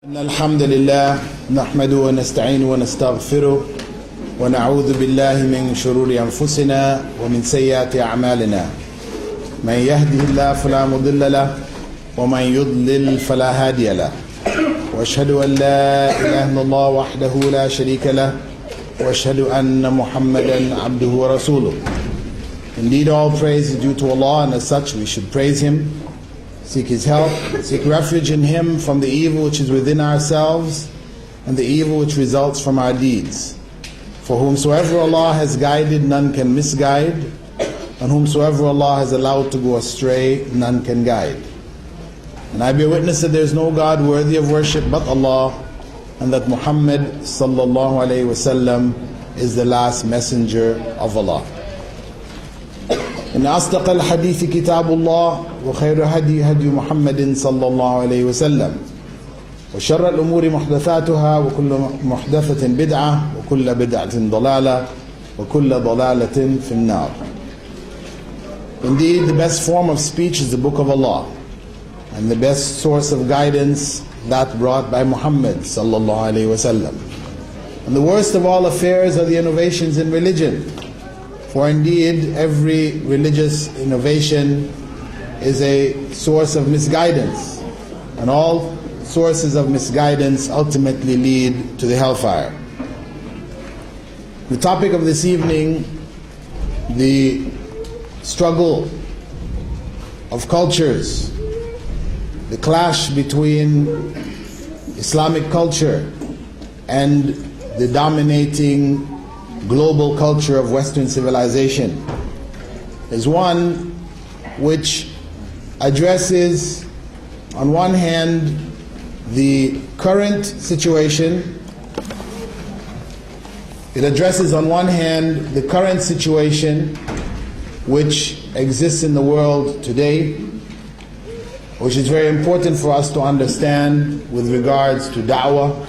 إن الحمد لله نحمده ونستعينه ونستغفره ونعوذ بالله من شرور أنفسنا ومن سيئات أعمالنا من يهده الله فلا مضل له ومن يضلل فلا هادي له وأشهد أن لا إله إلا الله وحده لا شريك له وأشهد أن محمدا عبده ورسوله. Indeed, all praise is due to Allah, and as such we should praise Him, seek His help, seek refuge in Him from the evil which is within ourselves and the evil which results from our deeds. For whomsoever Allah has guided, none can misguide, and whomsoever Allah has allowed to go astray, none can guide. And I bear witness that there is no God worthy of worship but Allah, and that Muhammad sallallahu alayhi wasallam is the last messenger of Allah. إن أصدق الحديث كتاب الله وخير هدي هدي محمد صلى الله عليه وسلم وشر الأمور محدثاتها وكل محدثة بدعة وكل بدعة ضلالة وكل ضلالة في النار. Indeed, the best form of speech is the Book of Allah, and the best source of guidance that brought by Muhammad sallallahu alaihi wasallam. And the worst of all affairs are the innovations in religion. For indeed, every religious innovation is a source of misguidance, and all sources of misguidance ultimately lead to the hellfire. The topic of this evening, the struggle of cultures, the clash between Islamic culture and the dominating global culture of Western civilization, is one which addresses, on one hand, the current situation. It addresses, on one hand, the current situation which exists in the world today, which is very important for us to understand with regards to da'wah,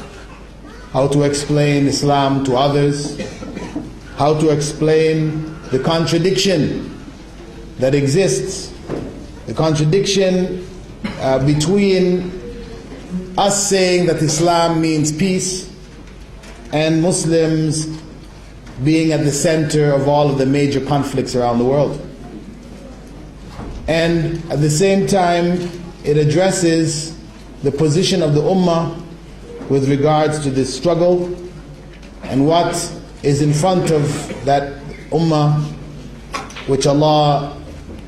how to explain Islam to others, how to explain the contradiction that exists, the contradiction between us saying that Islam means peace and Muslims being at the center of all of the major conflicts around the world. And at the same time, it addresses the position of the Ummah with regards to this struggle and what is in front of that Ummah which Allah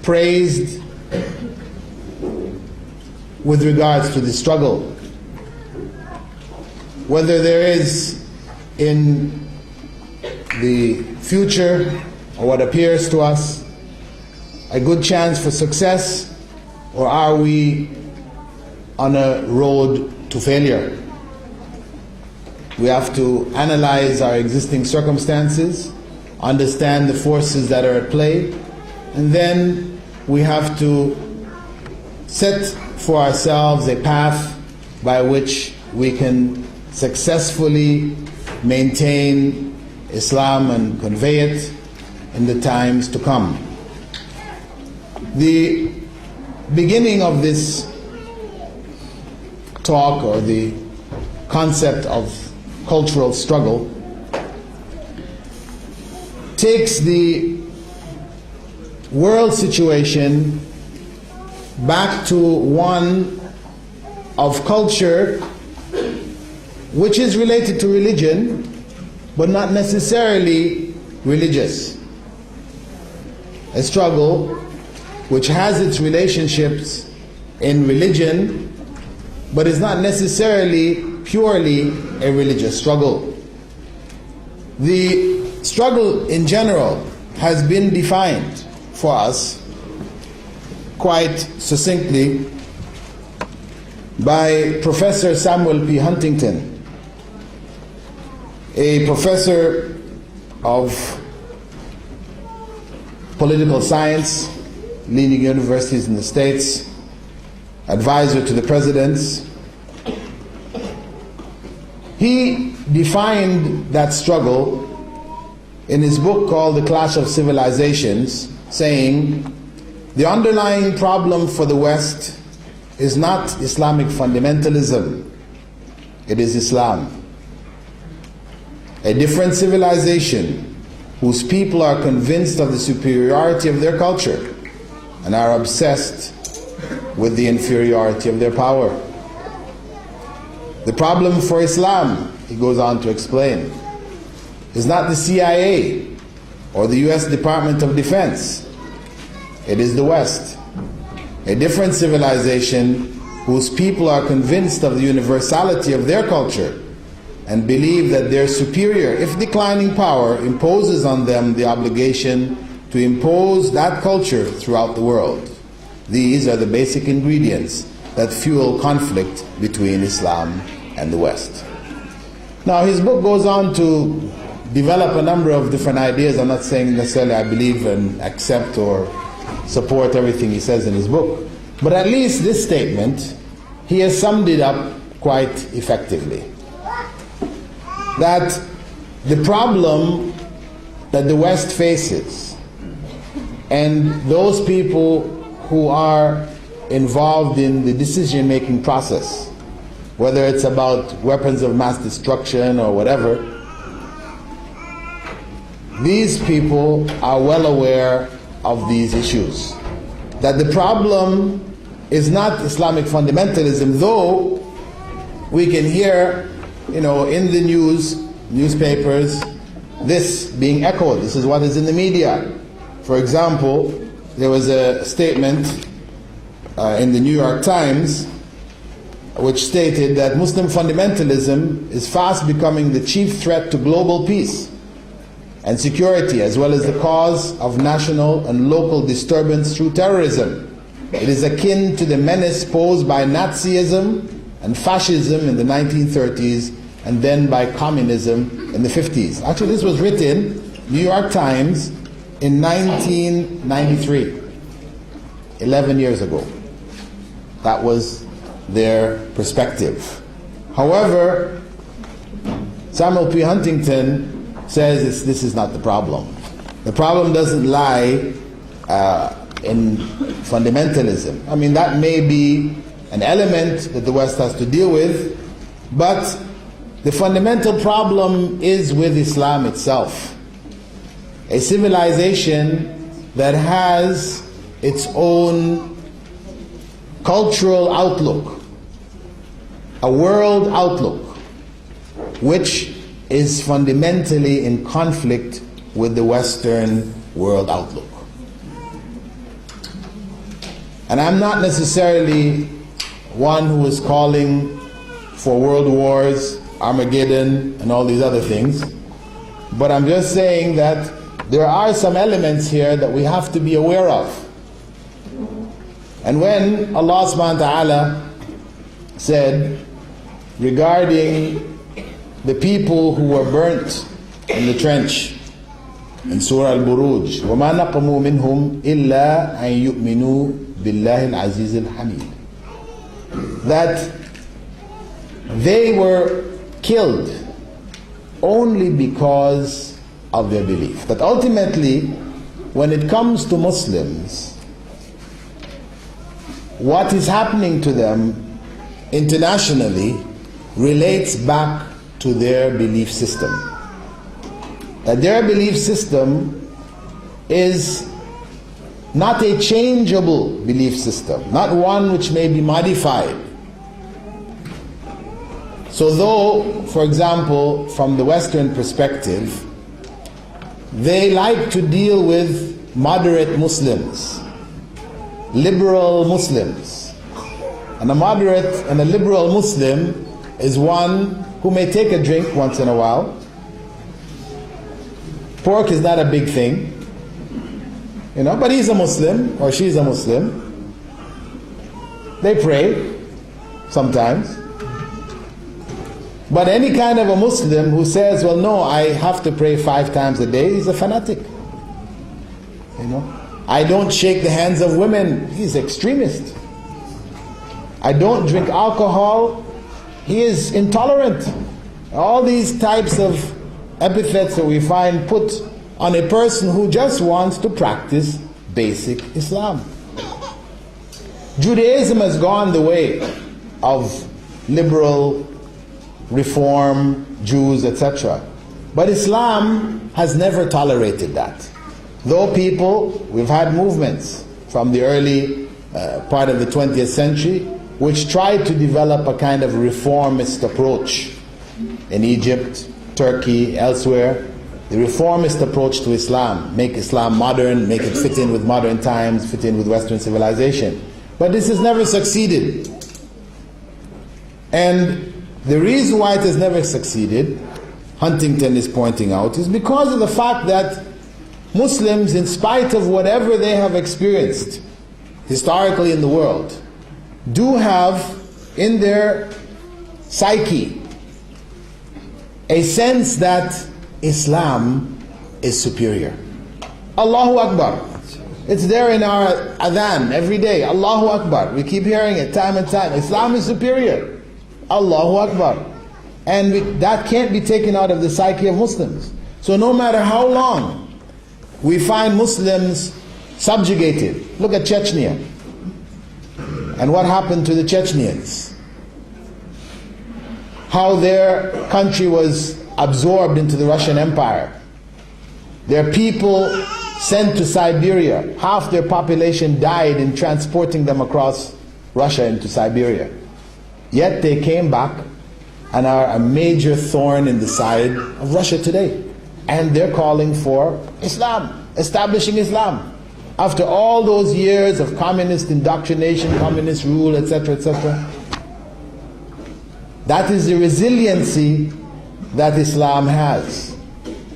praised with regards to the struggle. Whether there is in the future, or what appears to us, a good chance for success, or are we on a road to failure? We have to analyze our existing circumstances, understand the forces that are at play, and then we have to set for ourselves a path by which we can successfully maintain Islam and convey it in the times to come. The beginning of this talk, or the concept of cultural struggle, takes the world situation back to one of culture which is related to religion, but not necessarily religious. A struggle which has its relationships in religion, but is not necessarily purely a religious struggle. The struggle in general has been defined for us quite succinctly by Professor Samuel P. Huntington, a professor of political science, leading universities in the States, advisor to the presidents. He defined that struggle in his book called The Clash of Civilisations, saying, the underlying problem for the West is not Islamic fundamentalism, It is Islam. A different civilization whose people are convinced of the superiority of their culture and are obsessed with the inferiority of their power. The problem for Islam, he goes on to explain, is not the CIA or the US Department of Defense. It is the West. A different civilization whose people are convinced of the universality of their culture and believe that their superior, if declining power, imposes on them the obligation to impose that culture throughout the world. These are the basic ingredients that fuel conflict between Islam and the West. Now, his book goes on to develop a number of different ideas. I'm not saying necessarily I believe and accept or support everything he says in his book, but at least this statement, he has summed it up quite effectively. That the problem that the West faces and those people who are involved in the decision-making process, whether it's about weapons of mass destruction or whatever, these people are well aware of these issues. That the problem is not Islamic fundamentalism, though we can hear, in the newspapers, this being echoed. This is what is in the media. For example, there was a statement in the New York Times which stated that Muslim fundamentalism is fast becoming the chief threat to global peace and security, as well as the cause of national and local disturbance through terrorism. It is akin to the menace posed by Nazism and fascism in the 1930s, and then by communism in the 50s. Actually, this was written, New York Times, in 1993, 11 years ago. That was their perspective. However, Samuel P. Huntington says this is not the problem. The problem doesn't lie in fundamentalism. I mean, that may be an element that the West has to deal with, but the fundamental problem is with Islam itself. A civilization that has its own cultural outlook, a world outlook, which is fundamentally in conflict with the Western world outlook. And I'm not necessarily one who is calling for world wars, Armageddon, and all these other things, but I'm just saying that there are some elements here that we have to be aware of. And when Allah subhanahu wa ta'ala said regarding the people who were burnt in the trench in Surah Al-Buruj, وَمَا نَقَمُوا مِنْهُمْ إِلَّا أَن يُؤْمِنُوا بِاللَّهِ الْعَزِيزِ الْحَمِيدِ, that they were killed only because of their belief. That ultimately, when it comes to Muslims, what is happening to them internationally relates back to their belief system. That their belief system is not a changeable belief system, not one which may be modified. So though, for example, from the Western perspective, they like to deal with moderate Muslims, liberal Muslims. And a moderate and a liberal Muslim is one who may take a drink once in a while. Pork is not a big thing, but he's a Muslim or she's a Muslim. They pray sometimes. But any kind of a Muslim who says, well, no, I have to pray 5 times a day, he's a fanatic. I don't shake the hands of women, he's extremist. I don't drink alcohol, he is intolerant. All these types of epithets that we find put on a person who just wants to practice basic Islam. Judaism has gone the way of liberal reform Jews, etc. But Islam has never tolerated that. Though we've had movements from the early part of the 20th century which tried to develop a kind of reformist approach in Egypt, Turkey, elsewhere. The reformist approach to Islam, make Islam modern, make it fit in with modern times, fit in with Western civilization. But this has never succeeded. And the reason why it has never succeeded, Huntington is pointing out, is because of the fact that Muslims, in spite of whatever they have experienced historically in the world, do have in their psyche a sense that Islam is superior. Allahu Akbar. It's there in our adhan every day. Allahu Akbar. We keep hearing it time and time. Islam is superior. Allahu Akbar. And that can't be taken out of the psyche of Muslims. So no matter how long we find Muslims subjugated. Look at Chechnya. And what happened to the Chechnyans? How their country was absorbed into the Russian Empire. Their people sent to Siberia. Half their population died in transporting them across Russia into Siberia. Yet they came back and are a major thorn in the side of Russia today. And they're calling for Islam, establishing Islam. After all those years of communist indoctrination, communist rule, etc., etc. That is the resiliency that Islam has,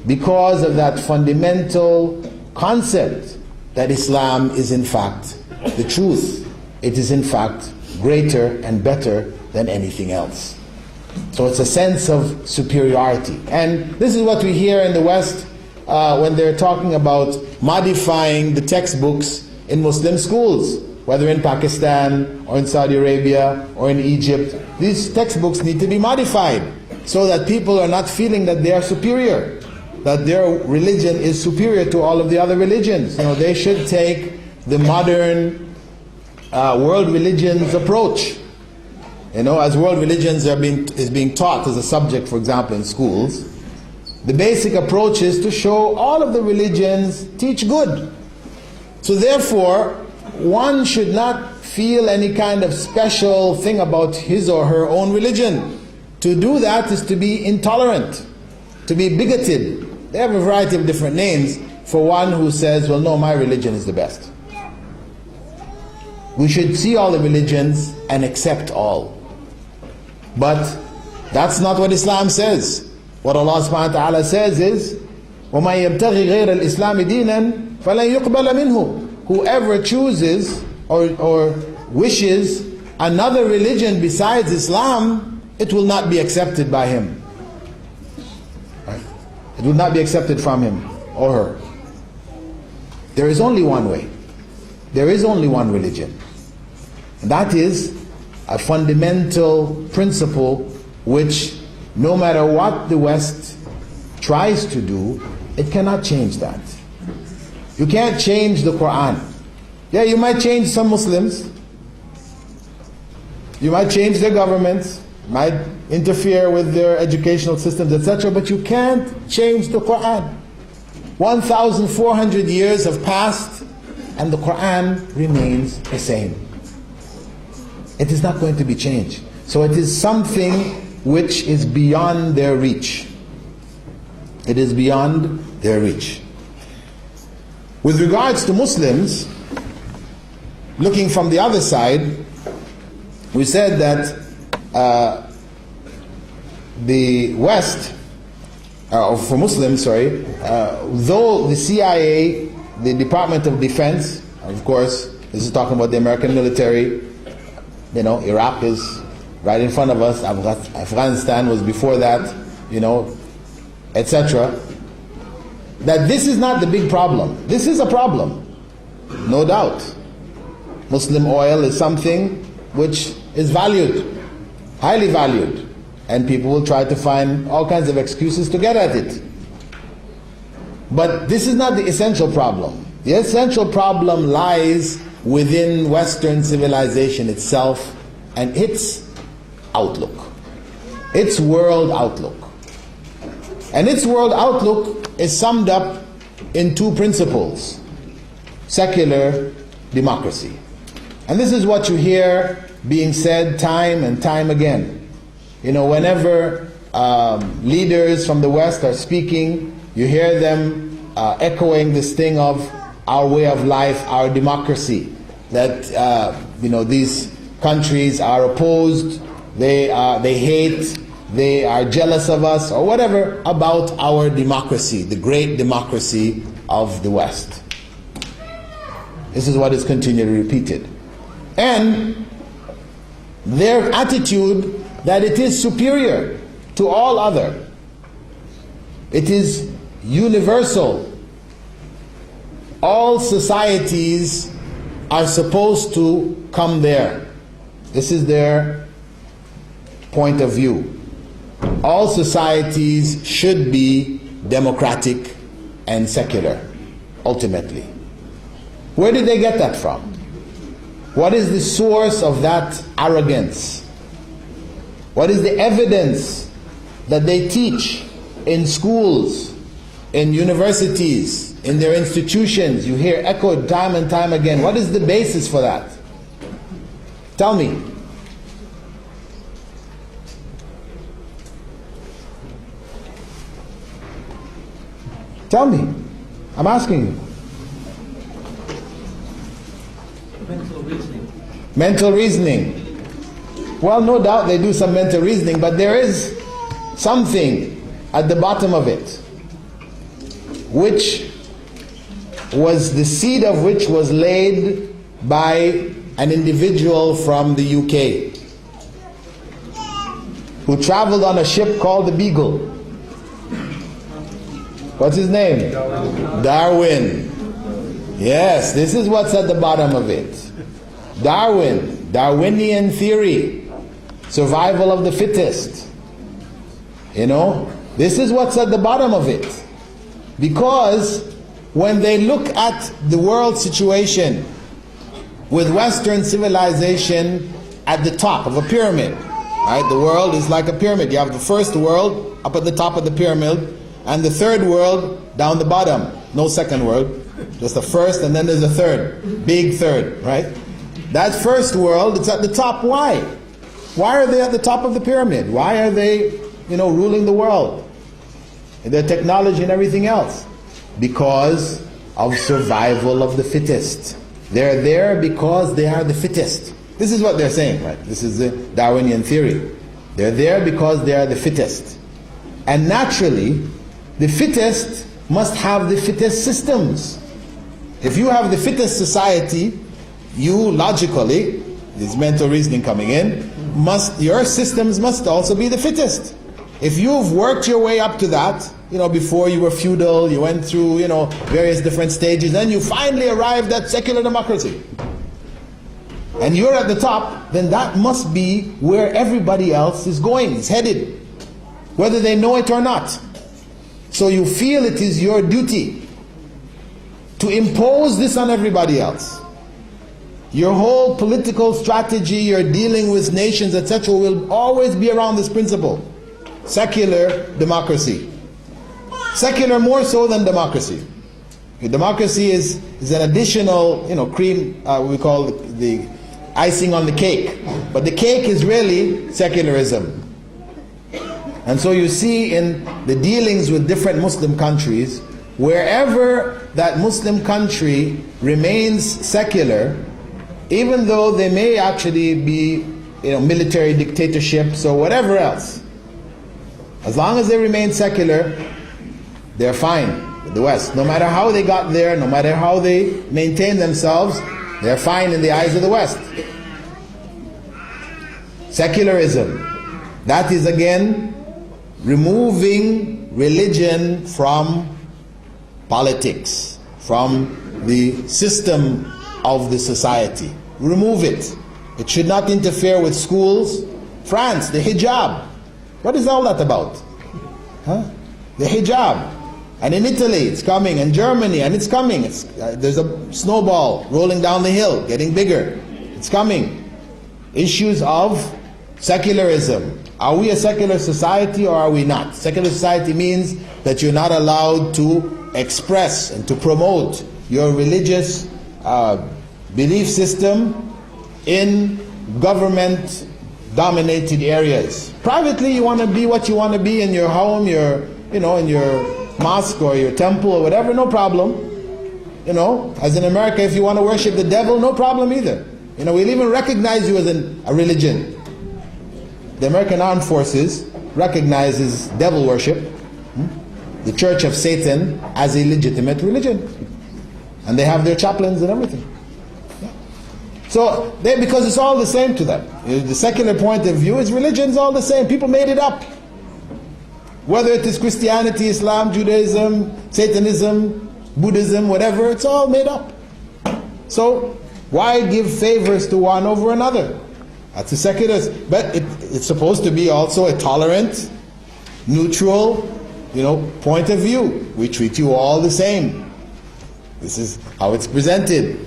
because of that fundamental concept that Islam is in fact the truth. It is in fact greater and better than anything else. So it's a sense of superiority. And this is what we hear in the West when they're talking about modifying the textbooks in Muslim schools, whether in Pakistan or in Saudi Arabia or in Egypt. These textbooks need to be modified so that people are not feeling that they are superior, that their religion is superior to all of the other religions. You know, they should take the modern world religions approach. You know, as world religions is being taught as a subject, for example, in schools, the basic approach is to show all of the religions teach good. So therefore, one should not feel any kind of special thing about his or her own religion. To do that is to be intolerant, to be bigoted. They have a variety of different names for one who says, well, no, my religion is the best. We should see all the religions and accept all. But that's not what Islam says. What Allah subhanahu wa ta'ala says is, وَمَنْ يَبْتَغِي غَيْرَ الْإِسْلَامِ دِينًا فَلَنْ يُقْبَلَ مِنْهُ. Whoever chooses or wishes another religion besides Islam, it will not be accepted by him. Right? It will not be accepted from him or her. There is only one way. There is only one religion. And that is a fundamental principle which, no matter what the West tries to do, it cannot change that. You can't change the Quran. Yeah, you might change some Muslims. You might change their governments, might interfere with their educational systems, etc., but you can't change the Quran. 1,400 years have passed and the Quran remains the same. It is not going to be changed. So it is something which is beyond their reach. It is beyond their reach. With regards to Muslims, looking from the other side, we said that the West, for Muslims, though the CIA, the Department of Defense, of course, this is talking about the American military, you know, Iraq is right in front of us, Afghanistan was before that, you know, etc. That this is not the big problem. This is a problem, no doubt. Muslim oil is something which is valued, highly valued, and people will try to find all kinds of excuses to get at it. But this is not the essential problem. The essential problem lies within Western civilization itself and its outlook. its world outlook. And its world outlook is summed up in two principles: secular democracy. And this is what you hear being said time and time again. You know, whenever leaders from the West are speaking, you hear them echoing this thing of our way of life, our democracy, that you know, these countries are opposed, they hate, they are jealous of us, or whatever about our democracy, the great democracy of the West. This is what is continually repeated. And their attitude that it is superior to all other. It is universal. All societies are supposed to come there. This is their point of view. All societies should be democratic and secular, ultimately. Where did they get that from? What is the source of that arrogance? What is the evidence that they teach in schools, in universities, in their institutions? You hear echoed time and time again. What is the basis for that? Tell me. Tell me. I'm asking you. Mental reasoning. Mental reasoning. Well, no doubt they do some mental reasoning, but there is something at the bottom of it, which was the seed of which was laid by an individual from the UK who traveled on a ship called the Beagle. What's his name? Darwin. Yes, this is what's at the bottom of it. Darwin, Darwinian theory, survival of the fittest. You know, this is what's at the bottom of it. Because when they look at the world situation with Western civilization at the top of a pyramid, right? The world is like a pyramid. You have the first world up at the top of the pyramid, and the third world down the bottom. No second world, just the first, and then there's a third, big third, right? That first world, it's at the top. Why? Why are they at the top of the pyramid? Why are they, you know, ruling the world? Their technology and everything else. Because of survival of the fittest. They're there because they are the fittest. This is what they're saying, right? This is the Darwinian theory. They're there because they are the fittest. And naturally, the fittest must have the fittest systems. If you have the fittest society, you logically, this mental reasoning coming in, your systems must also be the fittest. If you've worked your way up to that, you know, before you were feudal, you went through, you know, various different stages, then you finally arrived at secular democracy, and you're at the top, then that must be where everybody else is going, is headed, whether they know it or not. So you feel it is your duty to impose this on everybody else. Your whole political strategy, your dealing with nations, etc., will always be around this principle: secular democracy. Secular more so than democracy. Democracy is an additional, you know, cream, we call the icing on the cake. But the cake is really secularism. And so you see in the dealings with different Muslim countries, wherever that Muslim country remains secular, even though they may actually be, you know, military dictatorships or whatever else, as long as they remain secular, they're fine with the West. No matter how they got there, no matter how they maintain themselves, they're fine in the eyes of the West. Secularism, that is again removing religion from politics, from the system of the society. Remove it. It should not interfere with schools. France, the hijab. What is all that about? Huh? The hijab. And in Italy it's coming, and Germany, and it's coming. There's a snowball rolling down the hill, getting bigger. It's coming. Issues of Secularism. Are we a secular society or are we not? Secular society means that you're not allowed to express and to promote your religious belief system in government-dominated areas. Privately, you want to be what you want to be in your home, in your mosque or your temple or whatever, no problem. As in America, if you want to worship the devil, no problem either. We'll even recognize you as a religion. The American Armed Forces recognizes devil worship, the Church of Satan, as a legitimate religion. And they have their chaplains and everything. So, because it's all the same to them. The secular point of view is religion's all the same. People made it up. Whether it is Christianity, Islam, Judaism, Satanism, Buddhism, whatever, it's all made up. So, why give favors to one over another? That's a secular, but it's supposed to be also a tolerant, neutral, point of view. We treat you all the same. This is how it's presented.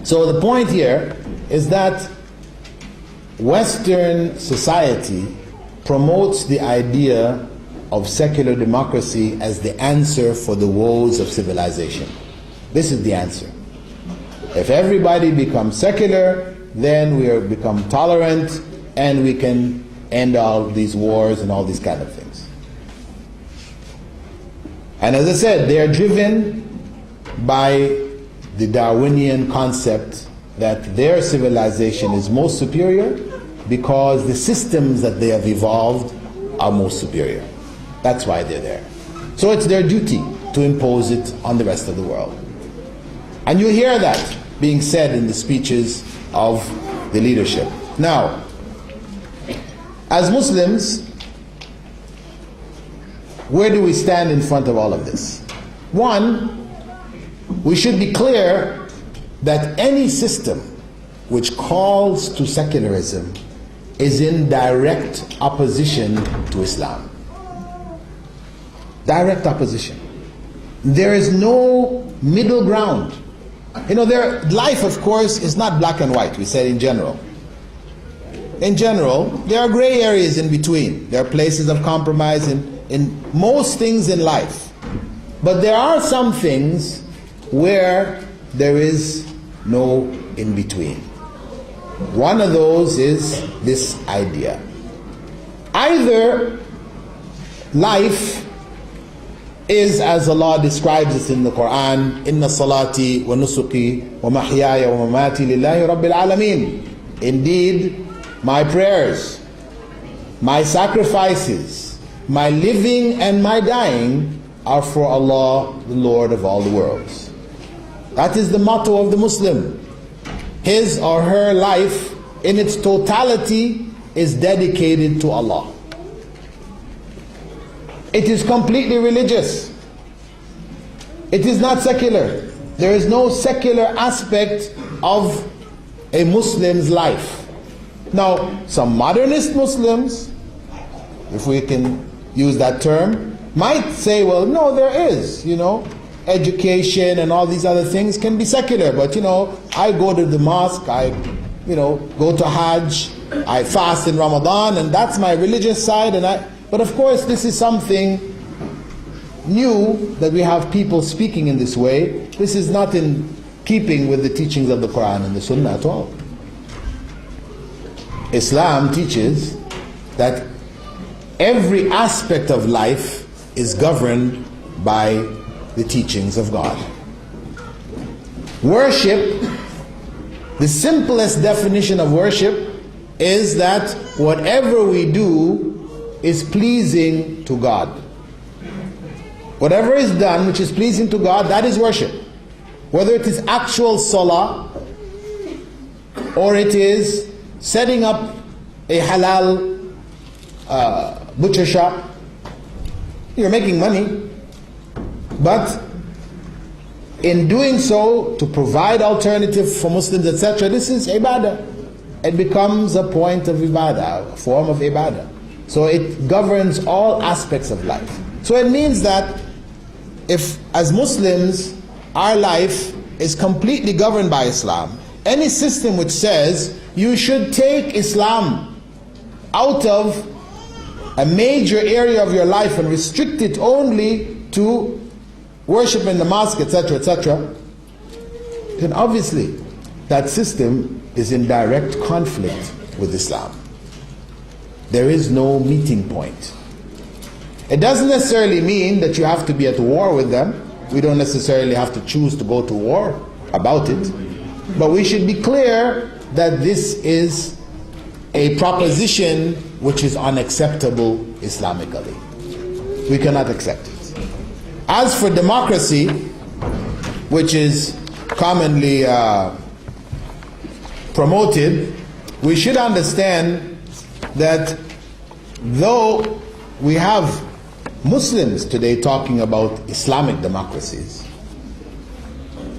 So the point here is that Western society promotes the idea of secular democracy as the answer for the woes of civilization. This is the answer. If everybody becomes secular, then we become tolerant and we can end all these wars and all these kind of things. And as I said, they are driven by the Darwinian concept that their civilization is most superior because the systems that they have evolved are most superior. That's why they're there. So it's their duty to impose it on the rest of the world. And you hear that being said in the speeches of the leadership. Now, as Muslims, where do we stand in front of all of this? One, we should be clear that any system which calls to secularism is in direct opposition to Islam. Direct opposition. There is no middle ground. Life, of course, is not black and white, we said in general. In general, there are gray areas in between. There are places of compromise in most things in life. But there are some things where there is no in between. One of those is this idea. Either life is as Allah describes it in the Quran, Inna salati wa nusuki wa mahyaya wa mamati lillahi rabbil alameen. Indeed, my prayers, my sacrifices, my living and my dying are for Allah, the Lord of all the worlds. That is the motto of the Muslim. His or her life in its totality is dedicated to Allah. It is completely religious. It is not secular. There is no secular aspect of a Muslim's life. Now, some modernist Muslims, if we can use that term, might say, well, no, there is, education and all these other things can be secular, but I go to the mosque, I go to Hajj, I fast in Ramadan, and that's my religious side. But of course, this is something new that we have people speaking in this way. This is not in keeping with the teachings of the Quran and the Sunnah at all. Islam teaches that every aspect of life is governed by the teachings of God. Worship, the simplest definition of worship is that whatever we do is pleasing to God. Whatever is done which is pleasing to God, that is worship. Whether it is actual salah or it is setting up a halal butcher shop, you're making money. But in doing so, to provide alternative for Muslims, etc., this is ibadah. It becomes a point of ibadah, a form of ibadah. So it governs all aspects of life. So it means that if, as Muslims, our life is completely governed by Islam, any system which says you should take Islam out of a major area of your life and restrict it only to worship in the mosque, etc., etc., then obviously that system is in direct conflict with Islam. There is no meeting point. It doesn't necessarily mean that you have to be at war with them. We don't necessarily have to choose to go to war about it. But we should be clear that this is a proposition which is unacceptable Islamically. We cannot accept it. As for democracy, which is commonly promoted, we should understand that though we have Muslims today talking about Islamic democracies,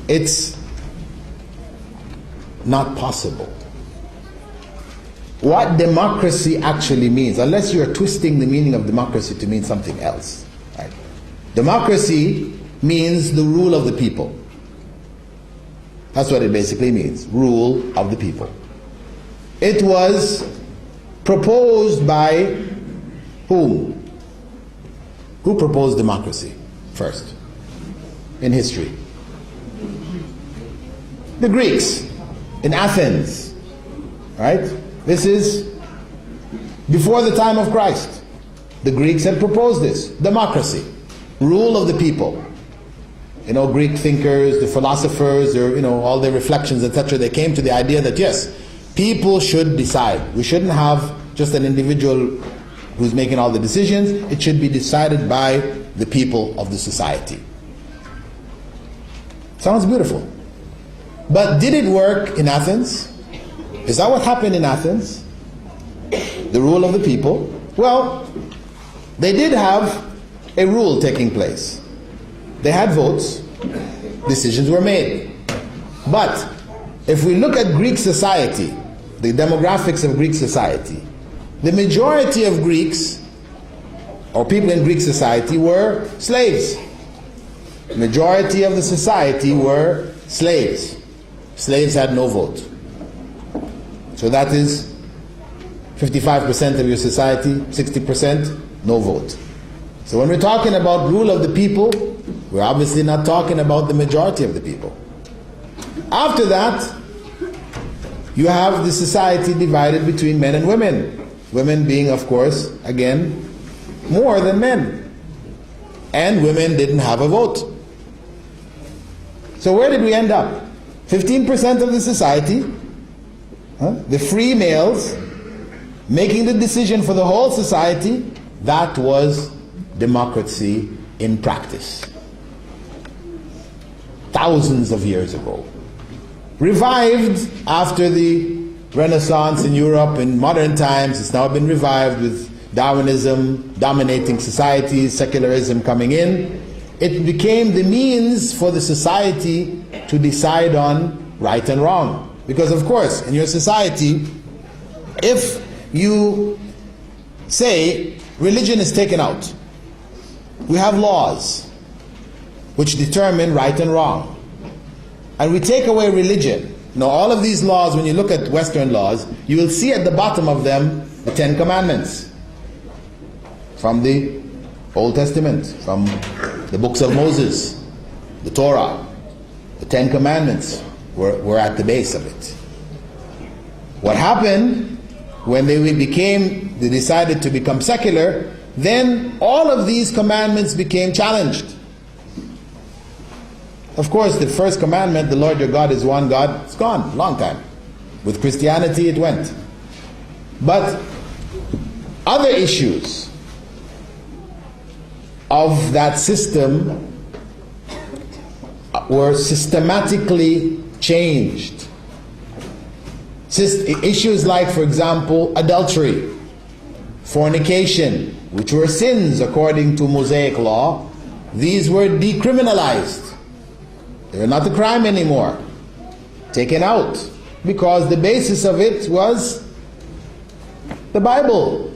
it's not possible. What democracy actually means, unless you're twisting the meaning of democracy to mean something else, right? Democracy means the rule of the people. That's what it basically means, rule of the people. It was proposed by whom? Who proposed democracy first in history? The Greeks in Athens, right? This is before the time of Christ. The Greeks had proposed this, democracy, rule of the people. You know, Greek thinkers, the philosophers, or all their reflections, etc., they came to the idea that yes, people should decide. We shouldn't have just an individual who's making all the decisions. It should be decided by the people of the society. Sounds beautiful. But did it work in Athens? Is that what happened in Athens? The rule of the people? Well, they did have a rule taking place. They had votes, decisions were made. But if we look at Greek society, the demographics of Greek society, the majority of Greeks, or people in Greek society, were slaves. The majority of the society were slaves. Slaves had no vote. So that is 55% of your society, 60%, no vote. So when we're talking about rule of the people, we're obviously not talking about the majority of the people. After that, you have the society divided between men and women. Women being, of course, again, more than men. And women didn't have a vote. So where did we end up? 15% of the society, the free males, making the decision for the whole society. That was democracy in practice. Thousands of years ago. Revived after the Renaissance in Europe in modern times. It's now been revived with Darwinism dominating societies, secularism coming in. It became the means for the society to decide on right and wrong. Because of course, in your society, if you say religion is taken out, we have laws which determine right and wrong. And we take away religion. Now all of these laws, when you look at Western laws, you will see at the bottom of them the 10 Commandments from the Old Testament, from the books of Moses, the Torah. The 10 Commandments were at the base of it. What happened when they decided to become secular, then all of these commandments became challenged. Of course, the first commandment, the Lord your God is one God, it's gone, long time. With Christianity it went. But other issues of that system were systematically changed. Issues like, for example, adultery, fornication, which were sins according to Mosaic law, these were decriminalized. They were not a crime anymore. Taken out. Because the basis of it was the Bible.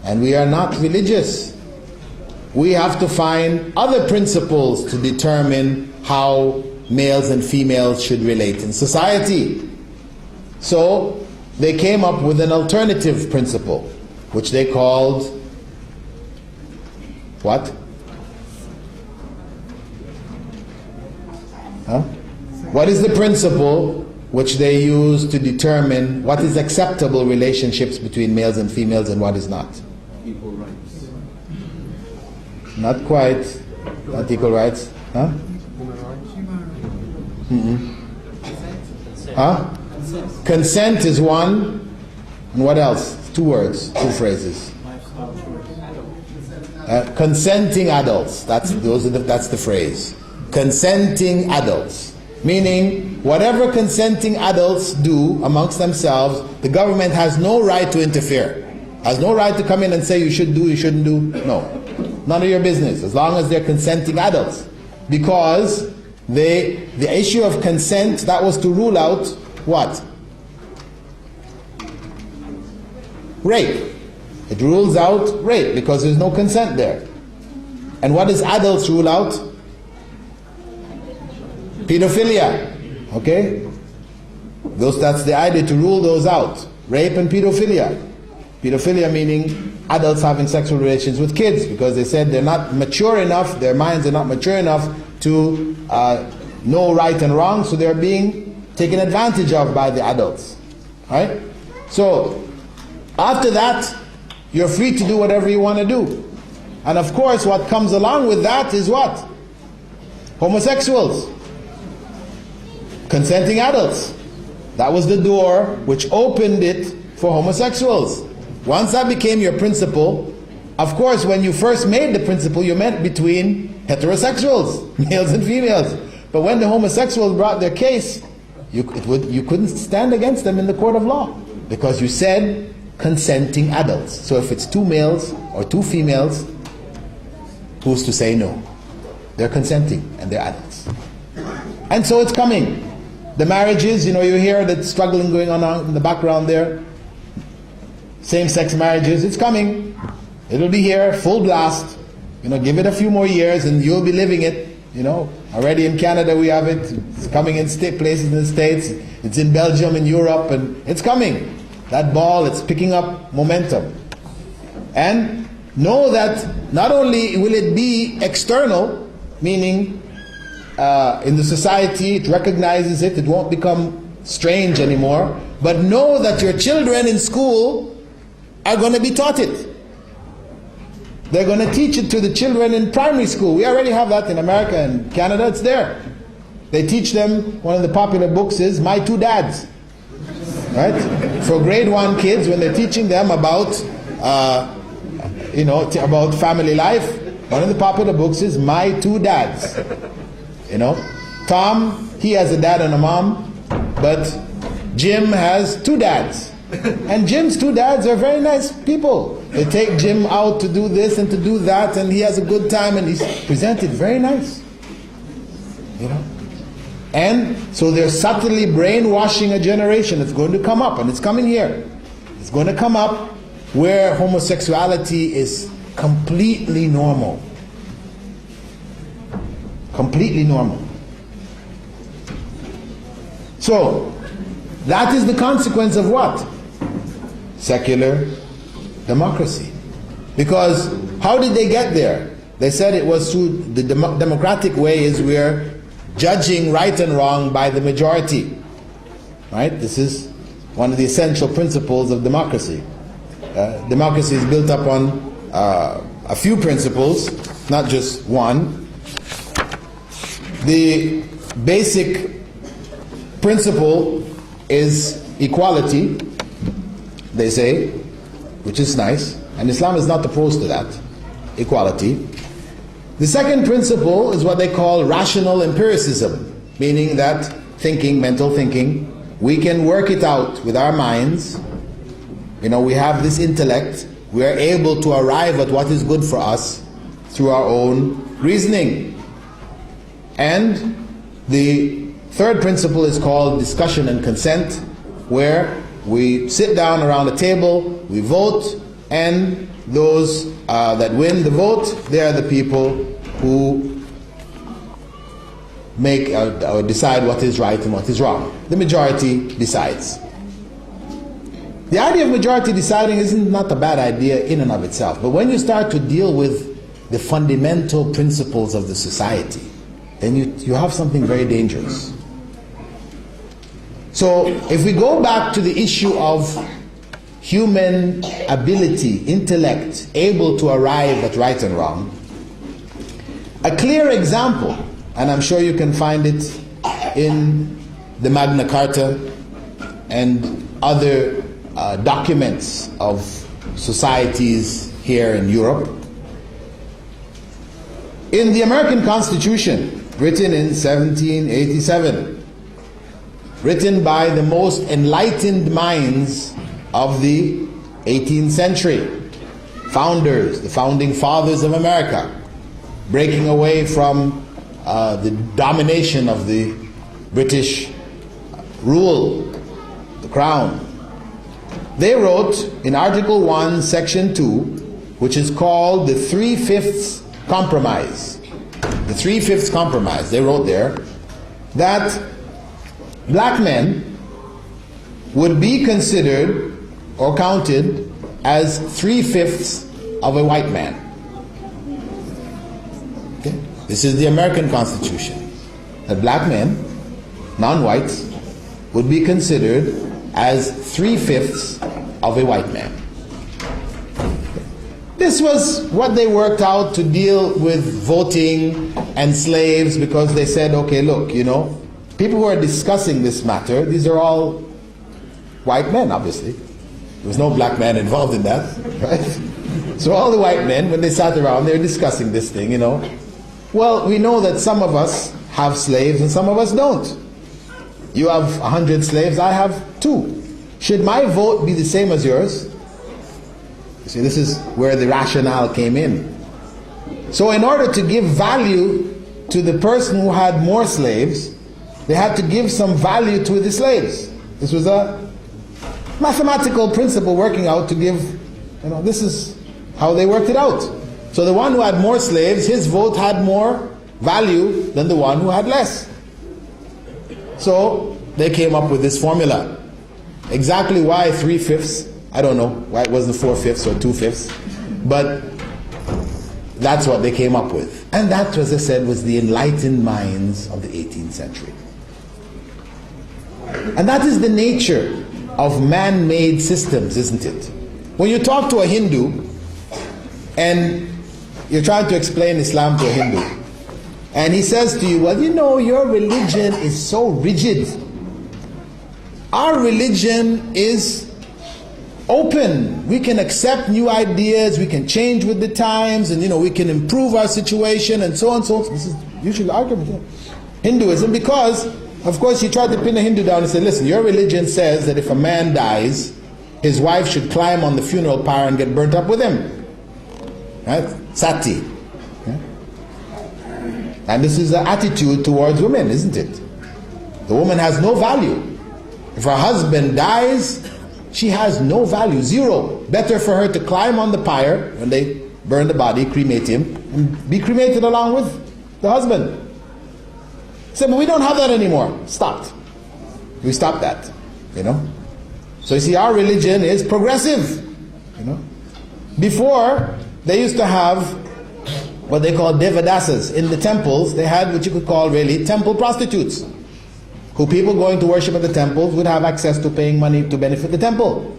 And we are not religious. We have to find other principles to determine how males and females should relate in society. So they came up with an alternative principle. which they called what? Huh? What is the principle which they use to determine what is acceptable relationships between males and females and what is not? Equal rights. Not quite. Not equal rights. Huh? Huh? Consent is one. And what else? 2 words, 2 phrases. Consenting adults. That's the phrase. Consenting adults. Meaning, whatever consenting adults do amongst themselves, the government has no right to interfere. Has no right to come in and say you should do, you shouldn't do. No. None of your business, as long as they're consenting adults. Because the issue of consent, that was to rule out what? Rape. It rules out rape because there's no consent there. And what does adults rule out? Pedophilia. Okay? That's the idea, to rule those out. Rape and pedophilia. Pedophilia meaning adults having sexual relations with kids, because they said they're not mature enough, their minds are not mature enough to know right and wrong, so they're being taken advantage of by the adults. Right? So, after that, you're free to do whatever you want to do. And of course, what comes along with that is what? Homosexuals. Consenting adults. That was the door which opened it for homosexuals. Once that became your principle, of course, when you first made the principle, you meant between heterosexuals, males and females. But when the homosexuals brought their case, you couldn't stand against them in the court of law, because you said consenting adults. So if it's 2 males or 2 females, who's to say no? They're consenting and they're adults. And so it's coming. The marriages, you hear that struggling going on in the background there. Same-sex marriages, it's coming. It'll be here, full blast. Give it a few more years and you'll be living it. Already in Canada we have it. It's coming in places in the States. It's in Belgium, in Europe, and it's coming. That ball, it's picking up momentum. And know that not only will it be external, meaning in the society it recognizes it, it won't become strange anymore, but know that your children in school are going to be taught it. They're going to teach it to the children in primary school. We already have that in America and Canada, it's there. They teach them, one of the popular books is My Two Dads. Right? For grade 1 kids, when they're teaching them about about family life, one of the popular books is My Two Dads. Tom, he has a dad and a mom, but Jim has 2 dads. And Jim's 2 dads are very nice people. They take Jim out to do this and to do that, and he has a good time, and he's presented very nice. And so they're subtly brainwashing a generation that's going to come up, and it's coming here. It's going to come up where homosexuality is completely normal. Completely normal. So, that is the consequence of what? Secular democracy. Because how did they get there? They said it was through the democratic way, is we're judging right and wrong by the majority. Right? This is one of the essential principles of democracy. Democracy is built upon a few principles, not just one. The basic principle is equality, they say, which is nice, and Islam is not opposed to that, equality. The second principle is what they call rational empiricism, meaning that thinking, mental thinking, we can work it out with our minds. We have this intellect, we are able to arrive at what is good for us through our own reasoning. And the third principle is called discussion and consent, where we sit down around a table, we vote, and those that win the vote, they are the people who make or decide what is right and what is wrong. The majority decides. The idea of majority deciding isn't not a bad idea in and of itself, but when you start to deal with the fundamental principles of the society, then you have something very dangerous. So if we go back to the issue of human ability, intellect, able to arrive at right and wrong, a clear example, and I'm sure you can find it in the Magna Carta and other documents of societies here in Europe. In the American Constitution, written in 1787, written by the most enlightened minds of the 18th century, founders, the founding fathers of America, breaking away from the domination of the British rule, the Crown. They wrote in Article 1, Section 2, which is called the 3/5 Compromise. The 3/5 Compromise, they wrote there that black men would be considered or counted as 3/5 of a white man. Okay? This is the American Constitution. That black men, non-whites, would be considered as 3/5 of a white man. This was what they worked out to deal with voting and slaves, because they said, okay, look, you know, people who are discussing this matter, these are all white men, obviously. There was no black man involved in that, right? So all the white men, when they sat around, they were discussing this thing, you know. Well, we know that some of us have slaves and some of us don't. You have 100 slaves, I have 2. Should my vote be the same as yours? You see, this is where the rationale came in. So in order to give value to the person who had more slaves, they had to give some value to the slaves. This was a mathematical principle working out to give, you know, this is how they worked it out. So the one who had more slaves, his vote had more value than the one who had less. So they came up with this formula. Exactly why 3/5, I don't know why it wasn't 4/5 or 2/5, but that's what they came up with. And that, as I said, was the enlightened minds of the 18th century. And that is the nature of man-made systems, isn't it? When you talk to a Hindu and you're trying to explain Islam to a Hindu, and he says to you, well, you know, your religion is so rigid. Our religion is open. We can accept new ideas, we can change with the times, and, you know, we can improve our situation, and so on and so on. This is usually the argument, yeah. Hinduism, because of course you try to pin a Hindu down and say, listen, your religion says that if a man dies, his wife should climb on the funeral pyre and get burnt up with him. Right? Sati. Yeah? And this is the attitude towards women, isn't it? The woman has no value. If her husband dies, she has no value, zero. Better for her to climb on the pyre when they burn the body, cremate him, and be cremated along with the husband. Say, but we don't have that anymore. Stopped. We stopped that, you know. So you see, our religion is progressive, you know. Before, they used to have what they call devadasas. In the temples, they had what you could call really temple prostitutes, who people going to worship at the temples would have access to paying money to benefit the temple.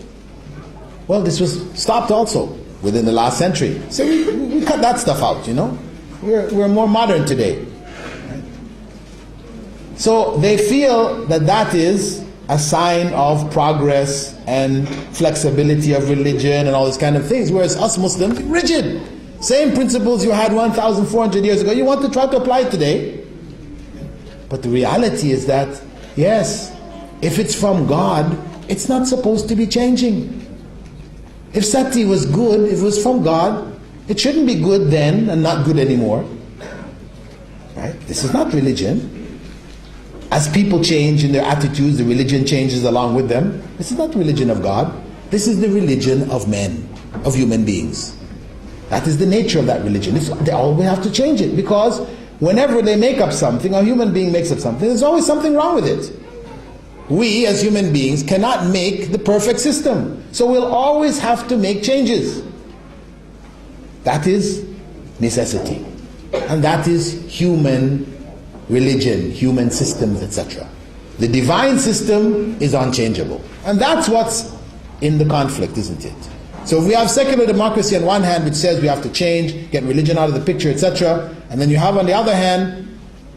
Well, this was stopped also within the last century. So we cut that stuff out, you know. We're more modern today. So they feel that that is a sign of progress and flexibility of religion and all these kind of things, whereas us Muslims, rigid. Same principles you had 1,400 years ago, you want to try to apply it today. But the reality is that, yes, if it's from God, it's not supposed to be changing. If sati was good, if it was from God, it shouldn't be good then and not good anymore. Right? This is not religion. As people change in their attitudes, the religion changes along with them. This is not the religion of God. This is the religion of men, of human beings. That is the nature of that religion. They always have to change it, because whenever they make up something, a human being makes up something, there's always something wrong with it. we as human beings cannot make the perfect system. So we'll always have to make changes. That is necessity. And that is human religion, human systems, etc. The divine system is unchangeable. And that's what's in the conflict, isn't it? So if we have secular democracy on one hand, which says we have to change, get religion out of the picture, etc. And then you have on the other hand,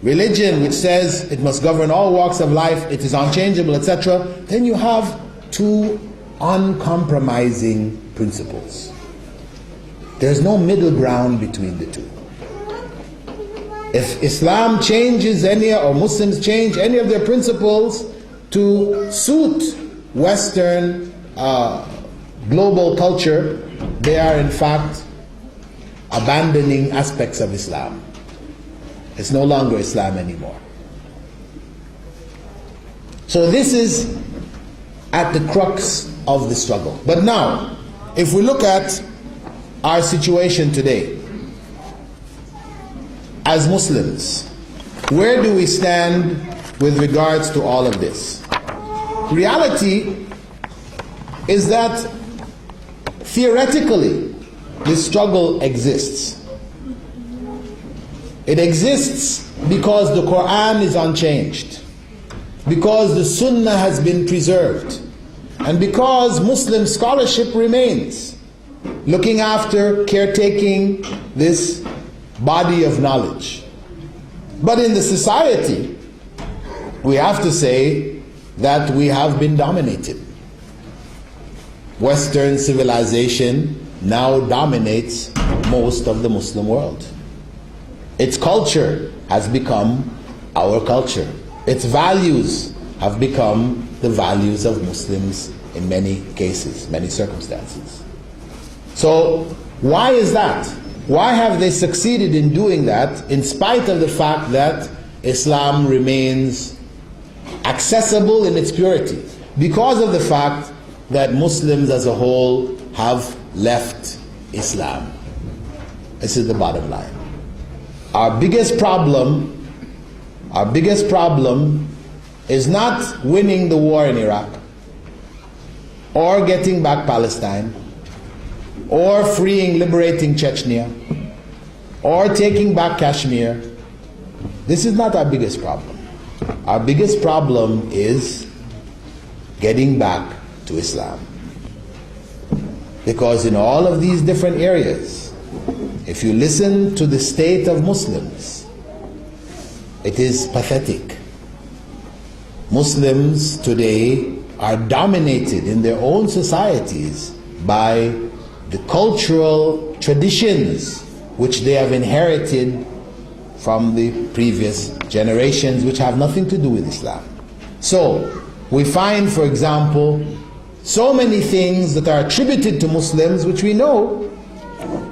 religion which says it must govern all walks of life, it is unchangeable, etc. Then you have two uncompromising principles. There's no middle ground between the two. If Islam changes any, or Muslims change any of their principles to suit Western global culture, they are in fact abandoning aspects of Islam. It's no longer Islam anymore. So this is at the crux of the struggle. But now, if we look at our situation today, as Muslims, where do we stand with regards to all of this? Reality is that theoretically this struggle exists. It exists because the Quran is unchanged, because the Sunnah has been preserved, and because Muslim scholarship remains, looking after, caretaking this body of knowledge. But in the society, we have to say that we have been dominated. Western civilization now dominates most of the Muslim world. Its culture has become our culture. Its values have become the values of Muslims in many cases, many circumstances. So why is that? Why have they succeeded in doing that in spite of the fact that Islam remains accessible in its purity? Because of the fact that Muslims as a whole have left Islam. This is the bottom line. Our biggest problem is not winning the war in Iraq, or getting back Palestine, or freeing, liberating Chechnya, or taking back Kashmir. This is not our biggest problem. Our biggest problem is getting back to Islam. Because in all of these different areas, if you listen to the state of Muslims, it is pathetic. Muslims today are dominated in their own societies by the cultural traditions which they have inherited from the previous generations, which have nothing to do with Islam. So we find, for example, so many things that are attributed to Muslims which we know,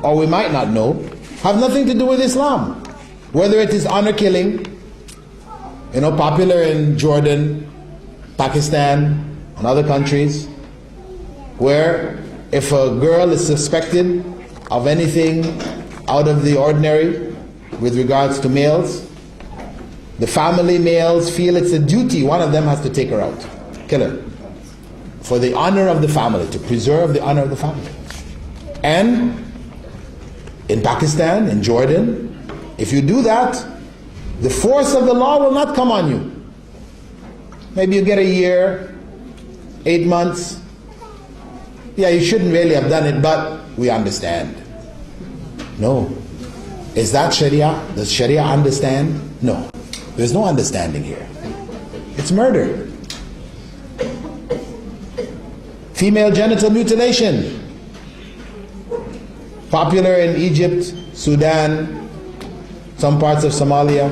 or we might not know, have nothing to do with Islam. Whether it is honor killing, popular in Jordan, Pakistan, and other countries, where if a girl is suspected of anything out of the ordinary with regards to males, the family males feel it's a duty, one of them has to take her out, kill her, for the honor of the family, to preserve the honor of the family. And in Pakistan, in Jordan, if you do that, the force of the law will not come on you. Maybe you get a year, 8 months. Yeah, you shouldn't really have done it, but we understand. No. Is that Sharia? Does Sharia understand? No. There's no understanding here. It's murder. Female genital mutilation. Popular in Egypt, Sudan, some parts of Somalia,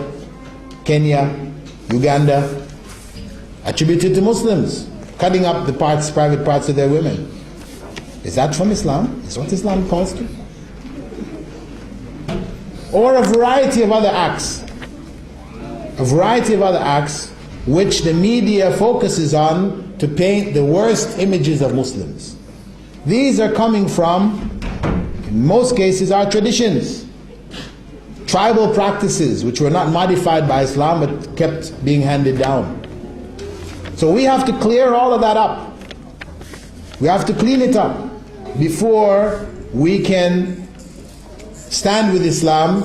Kenya, Uganda, attributed to Muslims, cutting up the private parts of their women. Is that from Islam? Is what Islam calls to? Or a variety of other acts. A variety of other acts which the media focuses on to paint the worst images of Muslims. These are coming from, in most cases, our traditions. Tribal practices which were not modified by Islam but kept being handed down. So we have to clear all of that up. We have to clean it up before we can stand with Islam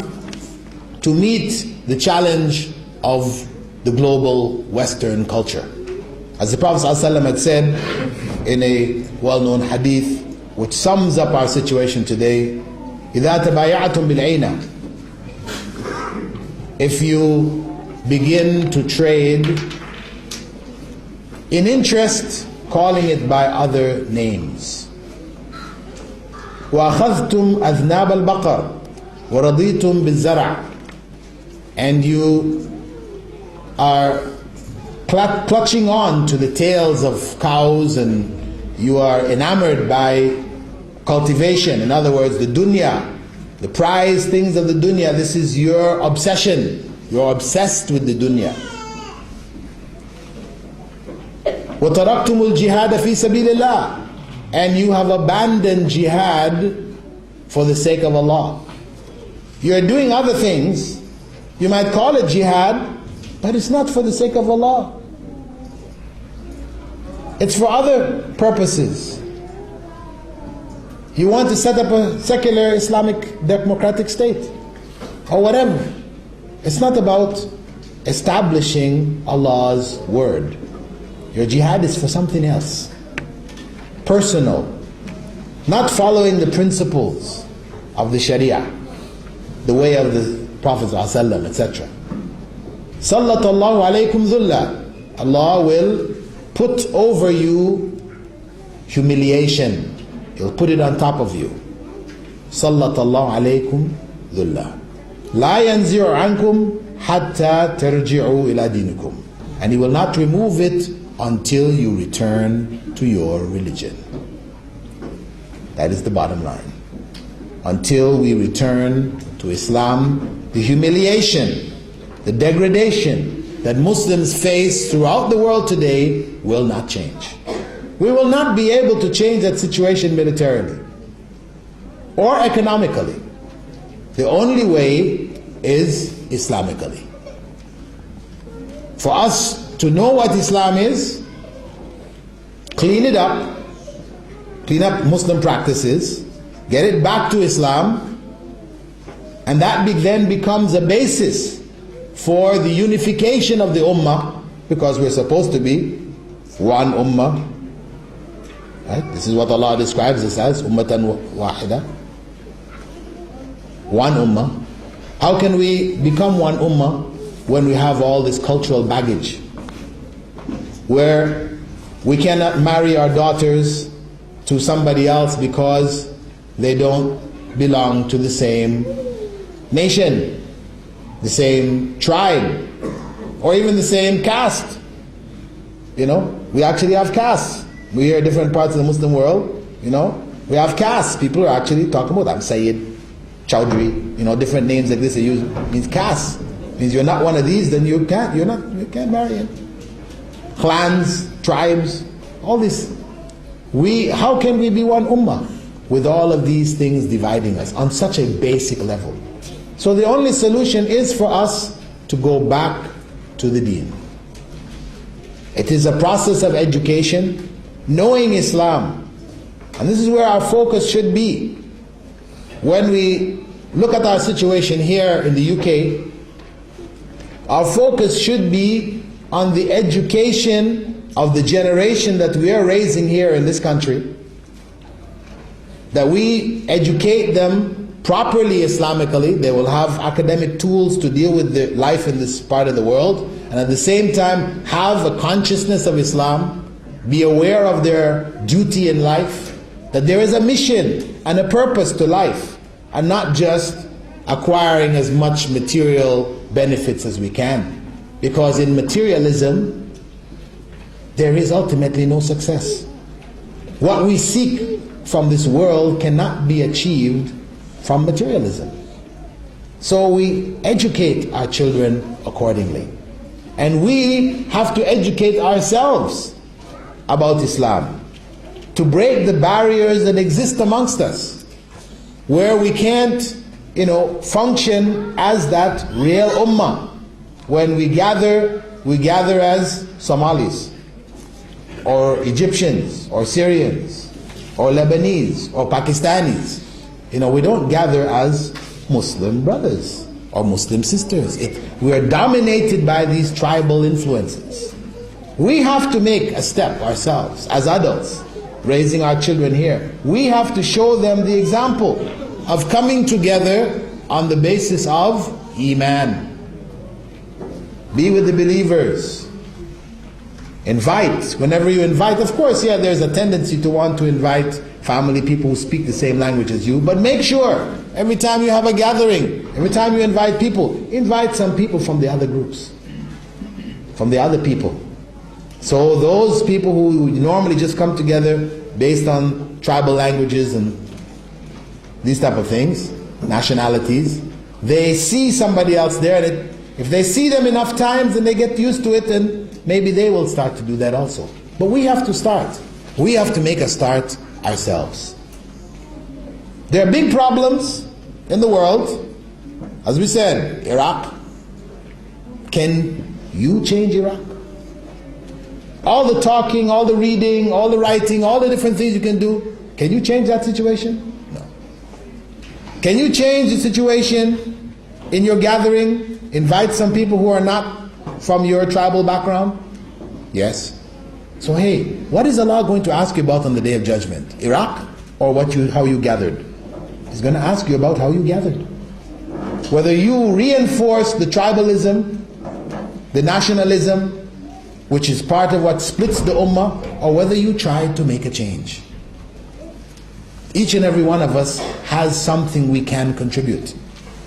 to meet the challenge of the global Western culture. As the Prophet ﷺ had said in a well-known hadith which sums up our situation today, إِذَا تَبَايَعْتُمْ بِالْعَيْنَةِ, if you begin to trade in interest, calling it by other names, وَأَخَذْتُمْ أَذْنَابَ الْبَقَرِ وَرَضِيتُمْ بِالزَّرْعِ, and you are clutching on to the tails of cows and you are enamored by cultivation. In other words, the dunya, the prized things of the dunya, this is your obsession. You're obsessed with the dunya. وَتَرَكْتُمُ الْجِهَادَ فِي سَبِيلِ اللَّهِ, and you have abandoned jihad for the sake of Allah. You're doing other things. You might call it jihad, but it's not for the sake of Allah. It's for other purposes. You want to set up a secular Islamic democratic state or whatever. It's not about establishing Allah's word. Your jihad is for something else, personal, not following the principles of the Sharia, the way of the Prophet ﷺ, etc. Sallallahu alaykum dhulla, Allah will put over you humiliation. He'll put it on top of you. Sallallahu alaykum dhulla. La yanzi'u ankum hatta tarji'u ila dinikum. And He will not remove it until you return to your religion. That is the bottom line. Until we return to Islam, the humiliation, the degradation that Muslims face throughout the world today will not change. We will not be able to change that situation militarily or economically. The only way is Islamically. For us to know what Islam is, clean it up, clean up Muslim practices, get it back to Islam, and that then becomes a basis for the unification of the Ummah, because we're supposed to be one Ummah. Right? This is what Allah describes us as, Ummatan Wahida. One Ummah. How can we become one Ummah when we have all this cultural baggage? Where we cannot marry our daughters to somebody else because they don't belong to the same nation, the same tribe, or even the same caste. You know, we actually have castes. We hear different parts of the Muslim world, you know, we have castes. People are actually talking about, I'm Sayyid, Chowdhury, you know, different names like this they use. It means caste. It means you're not one of these, then you can't marry him. Clans, tribes, all this. How can we be one ummah with all of these things dividing us on such a basic level? So the only solution is for us to go back to the Deen. It is a process of education, knowing Islam. And this is where our focus should be. When we look at our situation here in the UK, our focus should be on the education of the generation that we are raising here in this country, that we educate them properly Islamically. They will have academic tools to deal with the life in this part of the world, and at the same time have a consciousness of Islam, be aware of their duty in life, that there is a mission and a purpose to life, and not just acquiring as much material benefits as we can. Because in materialism, there is ultimately no success. What we seek from this world cannot be achieved from materialism. So we educate our children accordingly. And we have to educate ourselves about Islam, to break the barriers that exist amongst us, where we can't, function as that real ummah. When we gather as Somalis. or Egyptians, or Syrians, or Lebanese, or Pakistanis. You know, we don't gather as Muslim brothers or Muslim sisters. We are dominated by these tribal influences. We have to make a step ourselves as adults, raising our children here. We have to show them the example of coming together on the basis of Iman. Be with the believers. Invite. Whenever you invite, of course, yeah, there's a tendency to want to invite family, people who speak the same language as you, but make sure every time you have a gathering, every time you invite people, invite some people from the other groups, from the other people. So those people who normally just come together based on tribal languages and these type of things, nationalities, they see somebody else there, and if they see them enough times and they get used to it, then maybe they will start to do that also. But we have to start. We have to make a start ourselves. There are big problems in the world. As we said, Iraq. Can you change Iraq? All the talking, all the reading, all the writing, all the different things you can do, can you change that situation? No. Can you change the situation in your gathering? Invite some people who are not from your tribal background? Yes. So hey, what is Allah going to ask you about on the Day of Judgment? Iraq or how you gathered? He's going to ask you about how you gathered. Whether you reinforce the tribalism, the nationalism, which is part of what splits the Ummah, or whether you try to make a change. Each and every one of us has something we can contribute.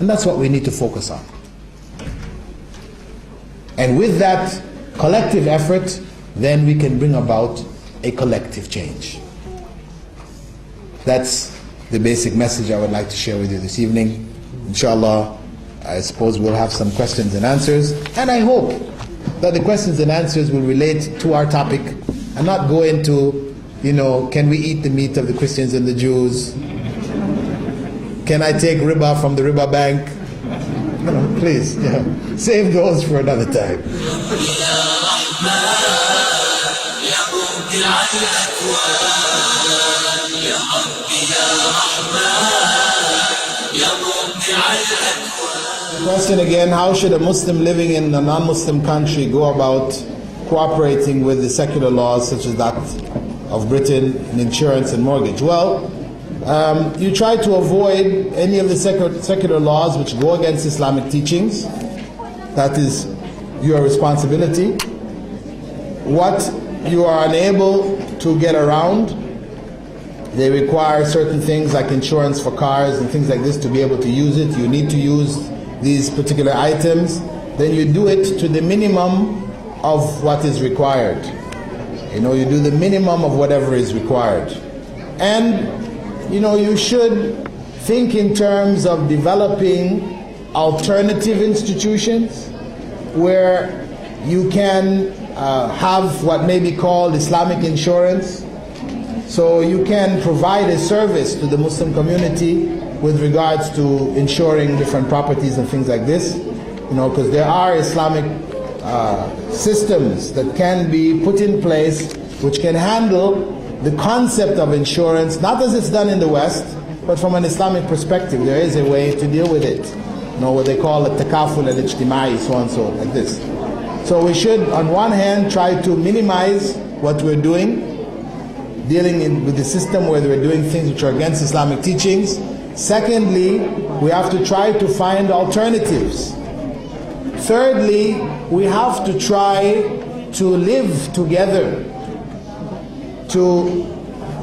And that's what we need to focus on. And with that collective effort, then we can bring about a collective change. That's the basic message I would like to share with you this evening. Inshallah, I suppose we'll have some questions and answers, and I hope that the questions and answers will relate to our topic and not go into, can we eat the meat of the Christians and the Jews? Can I take riba from the riba bank? Please, save those for another time. Question again, how should a Muslim living in a non-Muslim country go about cooperating with the secular laws such as that of Britain in insurance and mortgage? Well, you try to avoid any of the secular laws which go against Islamic teachings. That is your responsibility. What you are unable to get around, they require certain things like insurance for cars and things like this to be able to use it. You need to use these particular items. Then you do it to the minimum of what is required. You do the minimum of whatever is required. And you should think in terms of developing alternative institutions where you can have what may be called Islamic insurance. So you can provide a service to the Muslim community with regards to insuring different properties and things like this. Because there are Islamic systems that can be put in place which can handle the concept of insurance, not as it's done in the West, but from an Islamic perspective. There is a way to deal with it. What they call it takaful al-ijtimai, so and so, like this. So we should, on one hand, try to minimize what we're doing, dealing with the system where we're doing things which are against Islamic teachings. Secondly, we have to try to find alternatives. Thirdly, we have to try to live together, to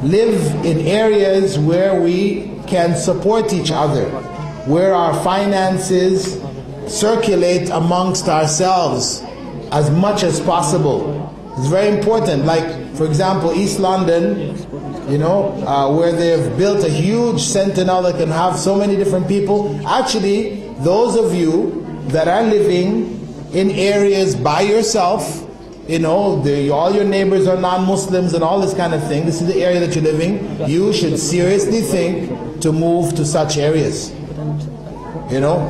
live in areas where we can support each other, where our finances circulate amongst ourselves as much as possible. It's very important. Like, for example, East London, where they've built a huge sentinel that can have so many different people. Actually, those of you that are living in areas by yourself, all your neighbors are non-Muslims and all this kind of thing, this is the area that you're living, you should seriously think to move to such areas.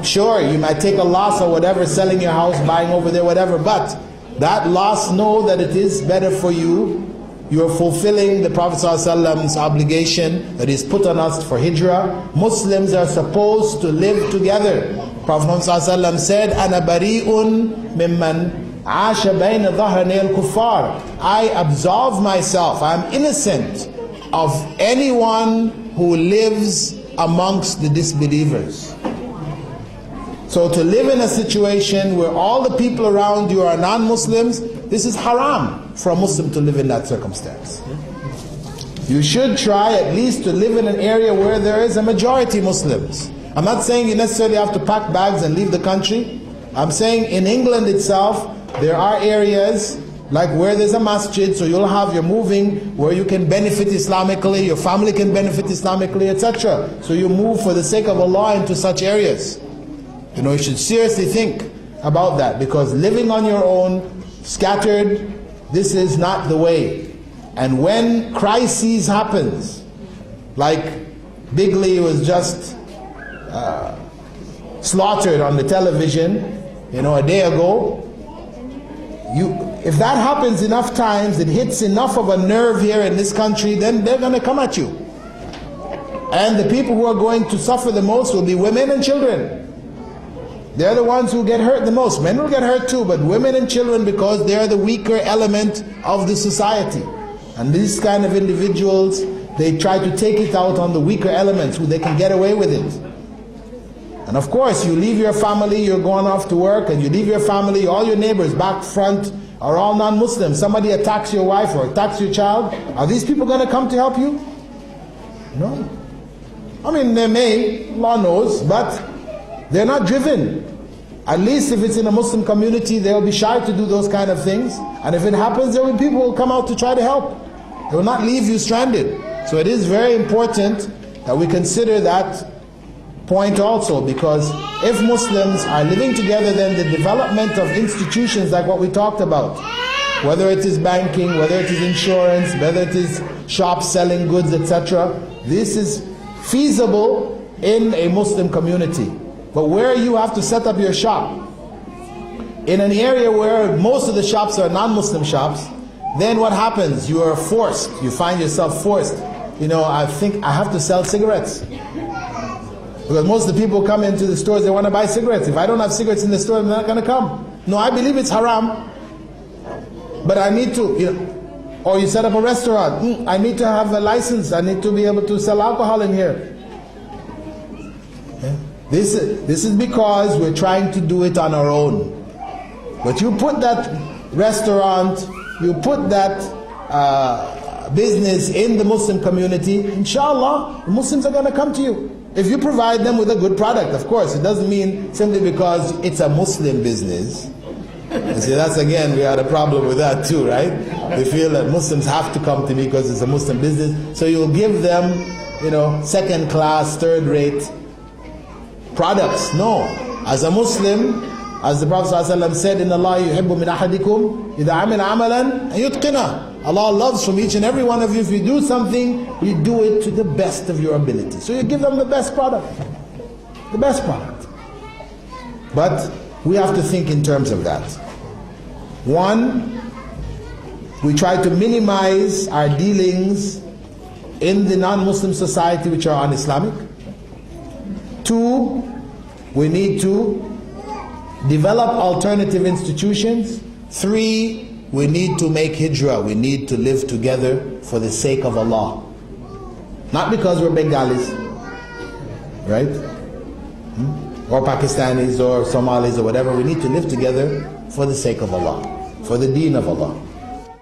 Sure, you might take a loss or whatever, selling your house, buying over there, whatever, but that loss, know that it is better for you You are fulfilling the Prophet ﷺ's obligation that is put on us for hijrah. Muslims are supposed to live together. Prophet ﷺ said, "Ana bari'un mimman asha bayna dhahranay al-kuffar." I absolve myself, I am innocent of anyone who lives amongst the disbelievers. So to live in a situation where all the people around you are non-Muslims, this is haram for a Muslim to live in that circumstance. You should try at least to live in an area where there is a majority Muslims. I'm not saying you necessarily have to pack bags and leave the country. I'm saying in England itself, there are areas like where there's a masjid, so you're moving where you can benefit Islamically, your family can benefit Islamically, etc. So you move for the sake of Allah into such areas. You know, you should seriously think about that, because living on your own, scattered, this is not the way. And when crises happens, like Bigley was just slaughtered on the television, you know, a day ago, if that happens enough times, it hits enough of a nerve here in this country, then they're going to come at you. And the people who are going to suffer the most will be women and children. They're the ones who get hurt the most. Men will get hurt too, but women and children, because they're the weaker element of the society. And these kind of individuals, they try to take it out on the weaker elements who they can get away with it. And of course, you leave your family, you're going off to work, and you leave your family, all your neighbors back front are all non-Muslims. Somebody attacks your wife or attacks your child. Are these people going to come to help you? No. I mean, they may, Allah knows, but they're not driven. At least if it's in a Muslim community, they'll be shy to do those kind of things. And if it happens, there will be people who will come out to try to help. They will not leave you stranded. So it is very important that we consider that point also, because if Muslims are living together, then the development of institutions like what we talked about, whether it is banking, whether it is insurance, whether it is shops selling goods, etc., this is feasible in a Muslim community. But where you have to set up your shop, in an area where most of the shops are non-Muslim shops, then what happens? You are forced, you find yourself forced. You know, I think I have to sell cigarettes. Because most of the people come into the stores, they want to buy cigarettes. If I don't have cigarettes in the store, they're not going to come. No, I believe it's haram, but I need to, you know. Or you set up a restaurant. I need to have a license. I need to be able to sell alcohol in here. Yeah. This is because we're trying to do it on our own. But you put that restaurant, you put that business in the Muslim community, inshallah, the Muslims are going to come to you. If you provide them with a good product, of course. It doesn't mean simply because it's a Muslim business. You see, that's again, we had a problem with that too, right? They feel that Muslims have to come to me because it's a Muslim business. So you'll give them, you know, second class, third rate products. No. As a Muslim, as the Prophet ﷺ said, "Inna Allah yuhibbu min ahadikum idha amila amalan an yutqina." Allah loves from each and every one of you, if you do something, you do it to the best of your ability. So you give them the best product. The best product. But we have to think in terms of that. One, we try to minimize our dealings in the non-Muslim society which are un-Islamic. Two, we need to develop alternative institutions. Three, we need to make hijrah. We need to live together for the sake of Allah. Not because we're Bengalis, right? Or Pakistanis or Somalis or whatever. We need to live together for the sake of Allah, for the Deen of Allah.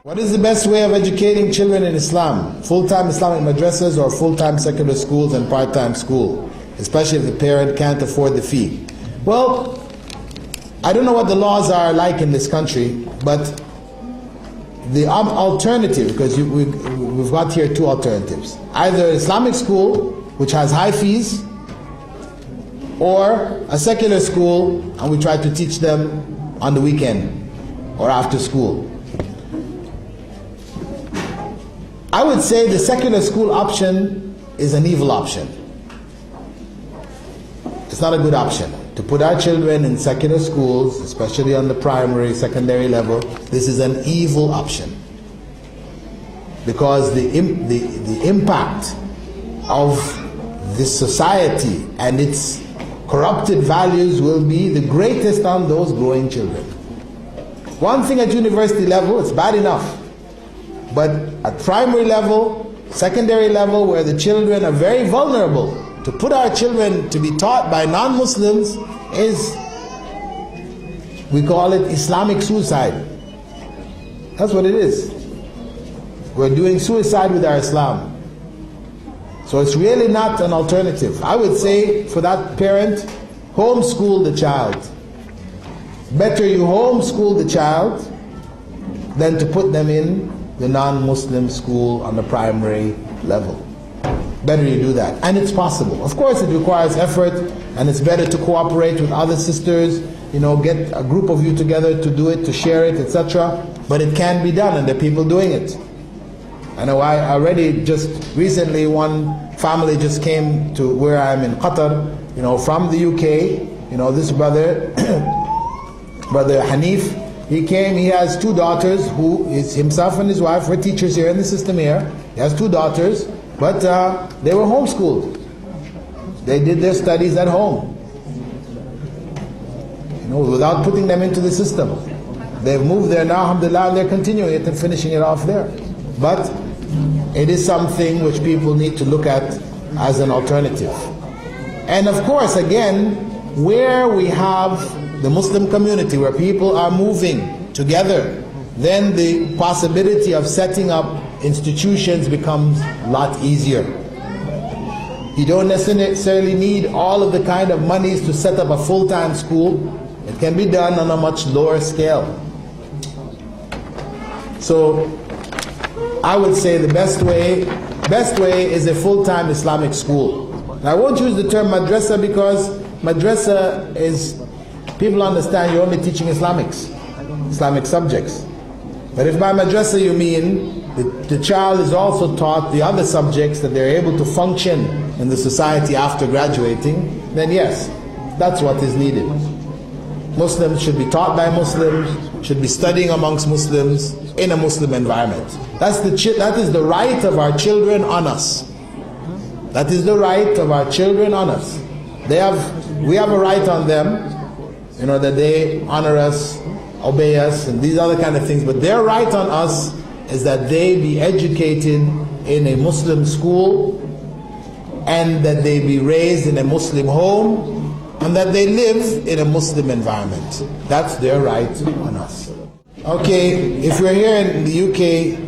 What is the best way of educating children in Islam? Full-time Islamic madrasas or full-time secular schools and part-time school? Especially if the parent can't afford the fee. Well, I don't know what the laws are like in this country, but the alternative, because we've got here two alternatives. Either Islamic school, which has high fees, or a secular school, and we try to teach them on the weekend or after school. I would say the secular school option is an evil option. It's not a good option. To put our children in secular schools, especially on the primary, secondary level, this is an evil option. because the impact of this society and its corrupted values will be the greatest on those growing children. One thing at university level, it's bad enough. But at primary level, secondary level, where the children are very vulnerable, to put our children to be taught by non-Muslims is, we call it Islamic suicide. That's what it is. We're doing suicide with our Islam. So it's really not an alternative. I would say for that parent, homeschool the child. Better you homeschool the child than to put them in the non-Muslim school on the primary level. Better you do that. And it's possible. Of course it requires effort, and it's better to cooperate with other sisters, get a group of you together to do it, to share it, etc. But it can be done, and there are people doing it. I know I already just recently, one family just came to where I'm in Qatar, from the UK, this brother, Brother Hanif, he came, he has two daughters who is himself and his wife were teachers here in the system here. He has two daughters, but they were homeschooled. They did their studies at home, without putting them into the system. They've moved there now, alhamdulillah, and they're continuing it and finishing it off there. But it is something which people need to look at as an alternative. And of course, again, where we have the Muslim community, where people are moving together, then the possibility of setting up institutions becomes a lot easier. You don't necessarily need all of the kind of monies to set up a full-time school. It can be done on a much lower scale. So I would say the best way is a full-time Islamic school. And I won't use the term madrasa because madrasa is, people understand you're only teaching Islamic subjects. But if by madrasa you mean the child is also taught the other subjects that they're able to function in the society after graduating, then yes, that's what is needed. Muslims should be taught by Muslims, should be studying amongst Muslims in a Muslim environment. That is the right of our children on us. That is the right of our children on us. We have a right on them, that they honor us, obey us, and these other kind of things. But their right on us is that they be educated in a Muslim school, and that they be raised in a Muslim home, and that they live in a Muslim environment. That's their right on us. Okay, if we're here in the UK,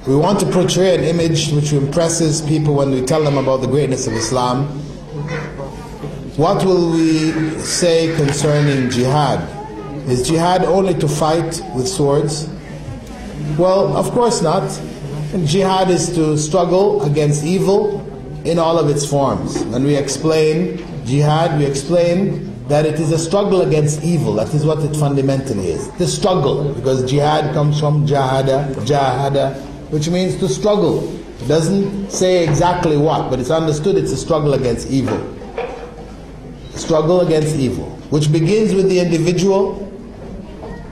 we want to portray an image which impresses people when we tell them about the greatness of Islam. What will we say concerning jihad? Is jihad only to fight with swords? Well, of course not. Jihad is to struggle against evil in all of its forms. When we explain jihad, we explain that it is a struggle against evil. That is what it fundamentally is. The struggle, because jihad comes from jahada, which means to struggle. It doesn't say exactly what, but it's understood it's a struggle against evil. Struggle against evil, which begins with the individual,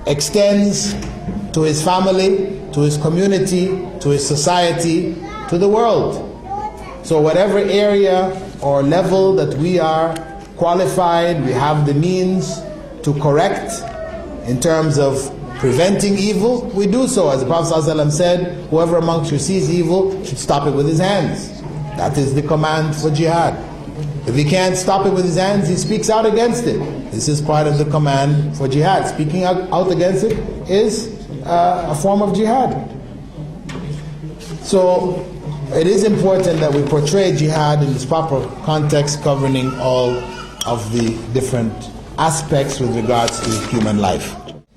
extends to his family, to his community, to his society, to the world. So whatever area or level that we are qualified, we have the means to correct in terms of preventing evil, we do so. As the Prophet ﷺ said, whoever amongst you sees evil should stop it with his hands. That is the command for jihad. If he can't stop it with his hands, he speaks out against it. This is part of the command for jihad. Speaking out against it is a form of jihad. So it is important that we portray jihad in its proper context, governing all of the different aspects with regards to human life.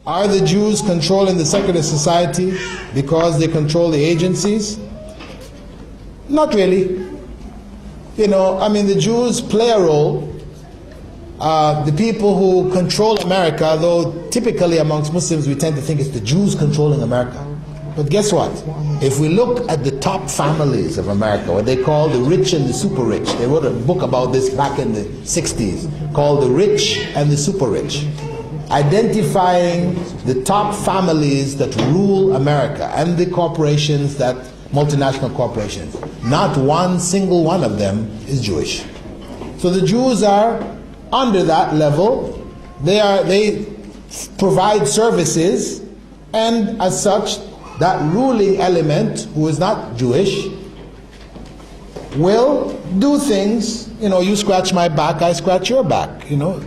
Are the Jews controlling the secular society because they control the agencies? Not really. The Jews play a role. The people who control America, though typically amongst Muslims we tend to think it's the Jews controlling America. But guess what? If we look at the top families of America, what they call the rich and the super rich, they wrote a book about this back in the 60s, called The Rich and the Super Rich. identifying the top families that rule America and the corporations, that multinational corporations. Not one single one of them is Jewish. So the Jews are under that level. They provide services, and as such, that ruling element, who is not Jewish, will do things, you scratch my back, I scratch your back,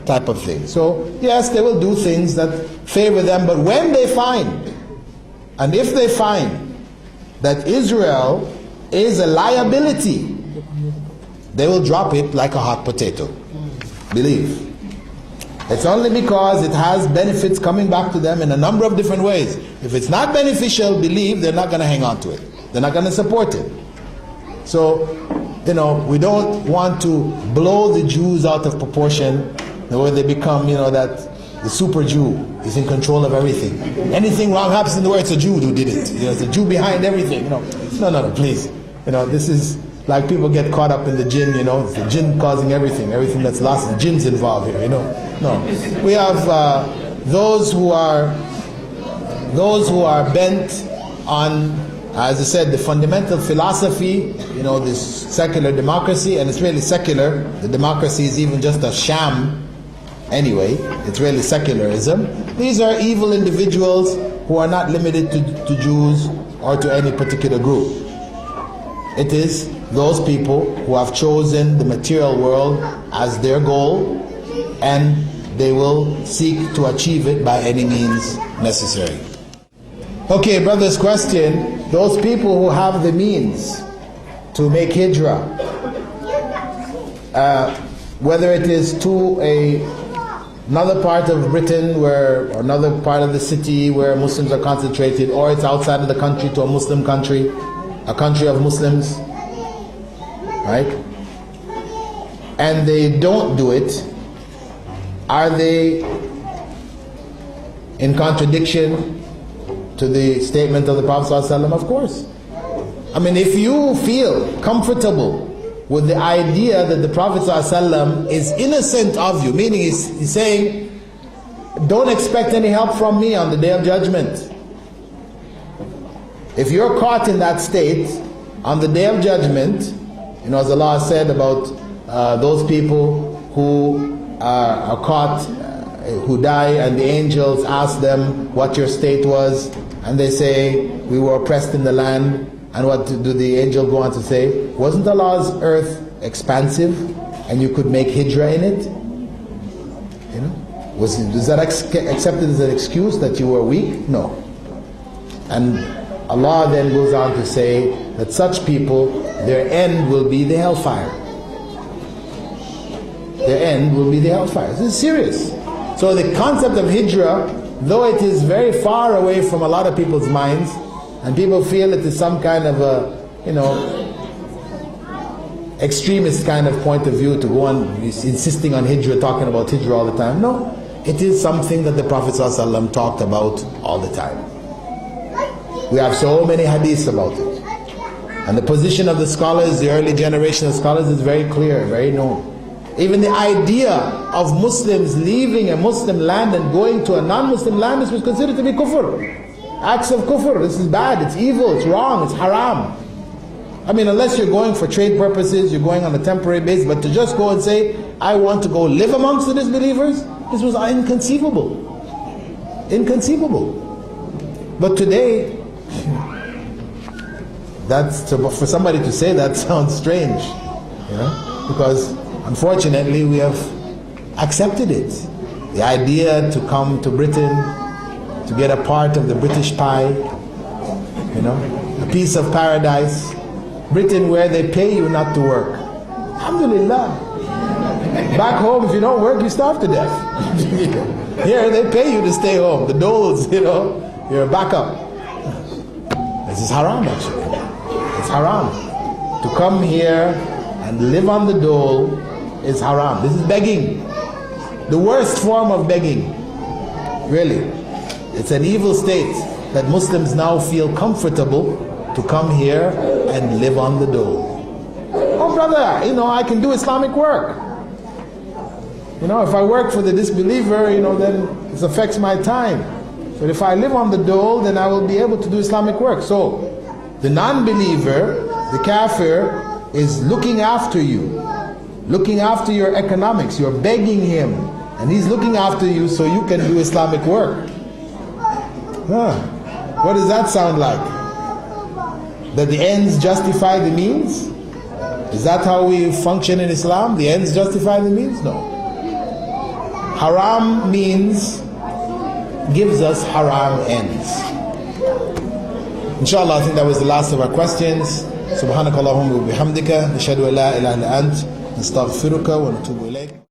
type of thing. So yes, they will do things that favor them, but when they find, and if they find, that Israel is a liability, they will drop it like a hot potato. Believe. It's only because it has benefits coming back to them in a number of different ways. If it's not beneficial, believe, they're not going to hang on to it. They're not going to support it. So, we don't want to blow the Jews out of proportion, where they become, that the super Jew is in control of everything. Anything wrong happens in the world, it's a Jew who did it. It's a Jew behind everything. No, please. This is like people get caught up in the jinn, it's the jinn causing everything that's lost, the jinn's involved here, No. We have those who are bent on, as I said, the fundamental philosophy, this secular democracy, and it's really secular. The democracy is even just a sham anyway. It's really secularism. These are evil individuals who are not limited to Jews or to any particular group. It is those people who have chosen the material world as their goal, and they will seek to achieve it by any means necessary. Okay, brother's question, those people who have the means to make hijrah, whether it is to another part of Britain or another part of the city where Muslims are concentrated, or it's outside of the country to a Muslim country, a country of Muslims, right? And they don't do it, are they in contradiction to the statement of the Prophet ﷺ? Of course. I mean, if you feel comfortable with the idea that the Prophet ﷺ is innocent of you, meaning he's saying, don't expect any help from me on the Day of Judgment. If you're caught in that state, on the Day of Judgment, as Allah said about those people who are caught, who die, and the angels ask them what your state was, and they say, we were oppressed in the land. And what do the angel go on to say? Wasn't Allah's earth expansive and you could make hijrah in it? Was that accepted as an excuse that you were weak? No. And Allah then goes on to say that such people, their end will be the hellfire. Their end will be the hellfire. This is serious. So the concept of hijrah, though it is very far away from a lot of people's minds, and people feel it is some kind of a, extremist kind of point of view to go on insisting on hijrah, talking about hijrah all the time. No, it is something that the Prophet ﷺ talked about all the time. We have so many hadiths about it. And the position of the scholars, the early generation of scholars, is very clear, very known. Even the idea of Muslims leaving a Muslim land and going to a non-Muslim land is considered to be kufr. Acts of kufr. This is bad, it's evil, it's wrong, it's haram. I mean, unless you're going for trade purposes, you're going on a temporary basis, but to just go and say, I want to go live amongst the disbelievers, this was inconceivable. Inconceivable. But today, for somebody to say that sounds strange, because unfortunately we have accepted it. The idea to come to Britain, to get a part of the British pie, a piece of paradise. Britain, where they pay you not to work. Alhamdulillah. Back home, if you don't work, you starve to death. Here, they pay you to stay home. The doles, you're a backup. This is haram, actually. It's haram. To come here and live on the dole is haram. This is begging. The worst form of begging. Really. It's an evil state that Muslims now feel comfortable to come here and live on the dole. Oh brother, I can do Islamic work. You know, if I work for the disbeliever, you know, then it affects my time. But if I live on the dole, then I will be able to do Islamic work. So, the non-believer, the kafir, is looking after you, looking after your economics. You're begging him, and he's looking after you so you can do Islamic work. What does that sound like? That the ends justify the means? Is that how we function in Islam? The ends justify the means? No. Haram means gives us haram ends. Inshallah, I think that was the last of our questions. Subhanakallahumma wa bihamdika, nashhadu an la ilaha illa ant, nastaghfiruka wa natubu ilayk.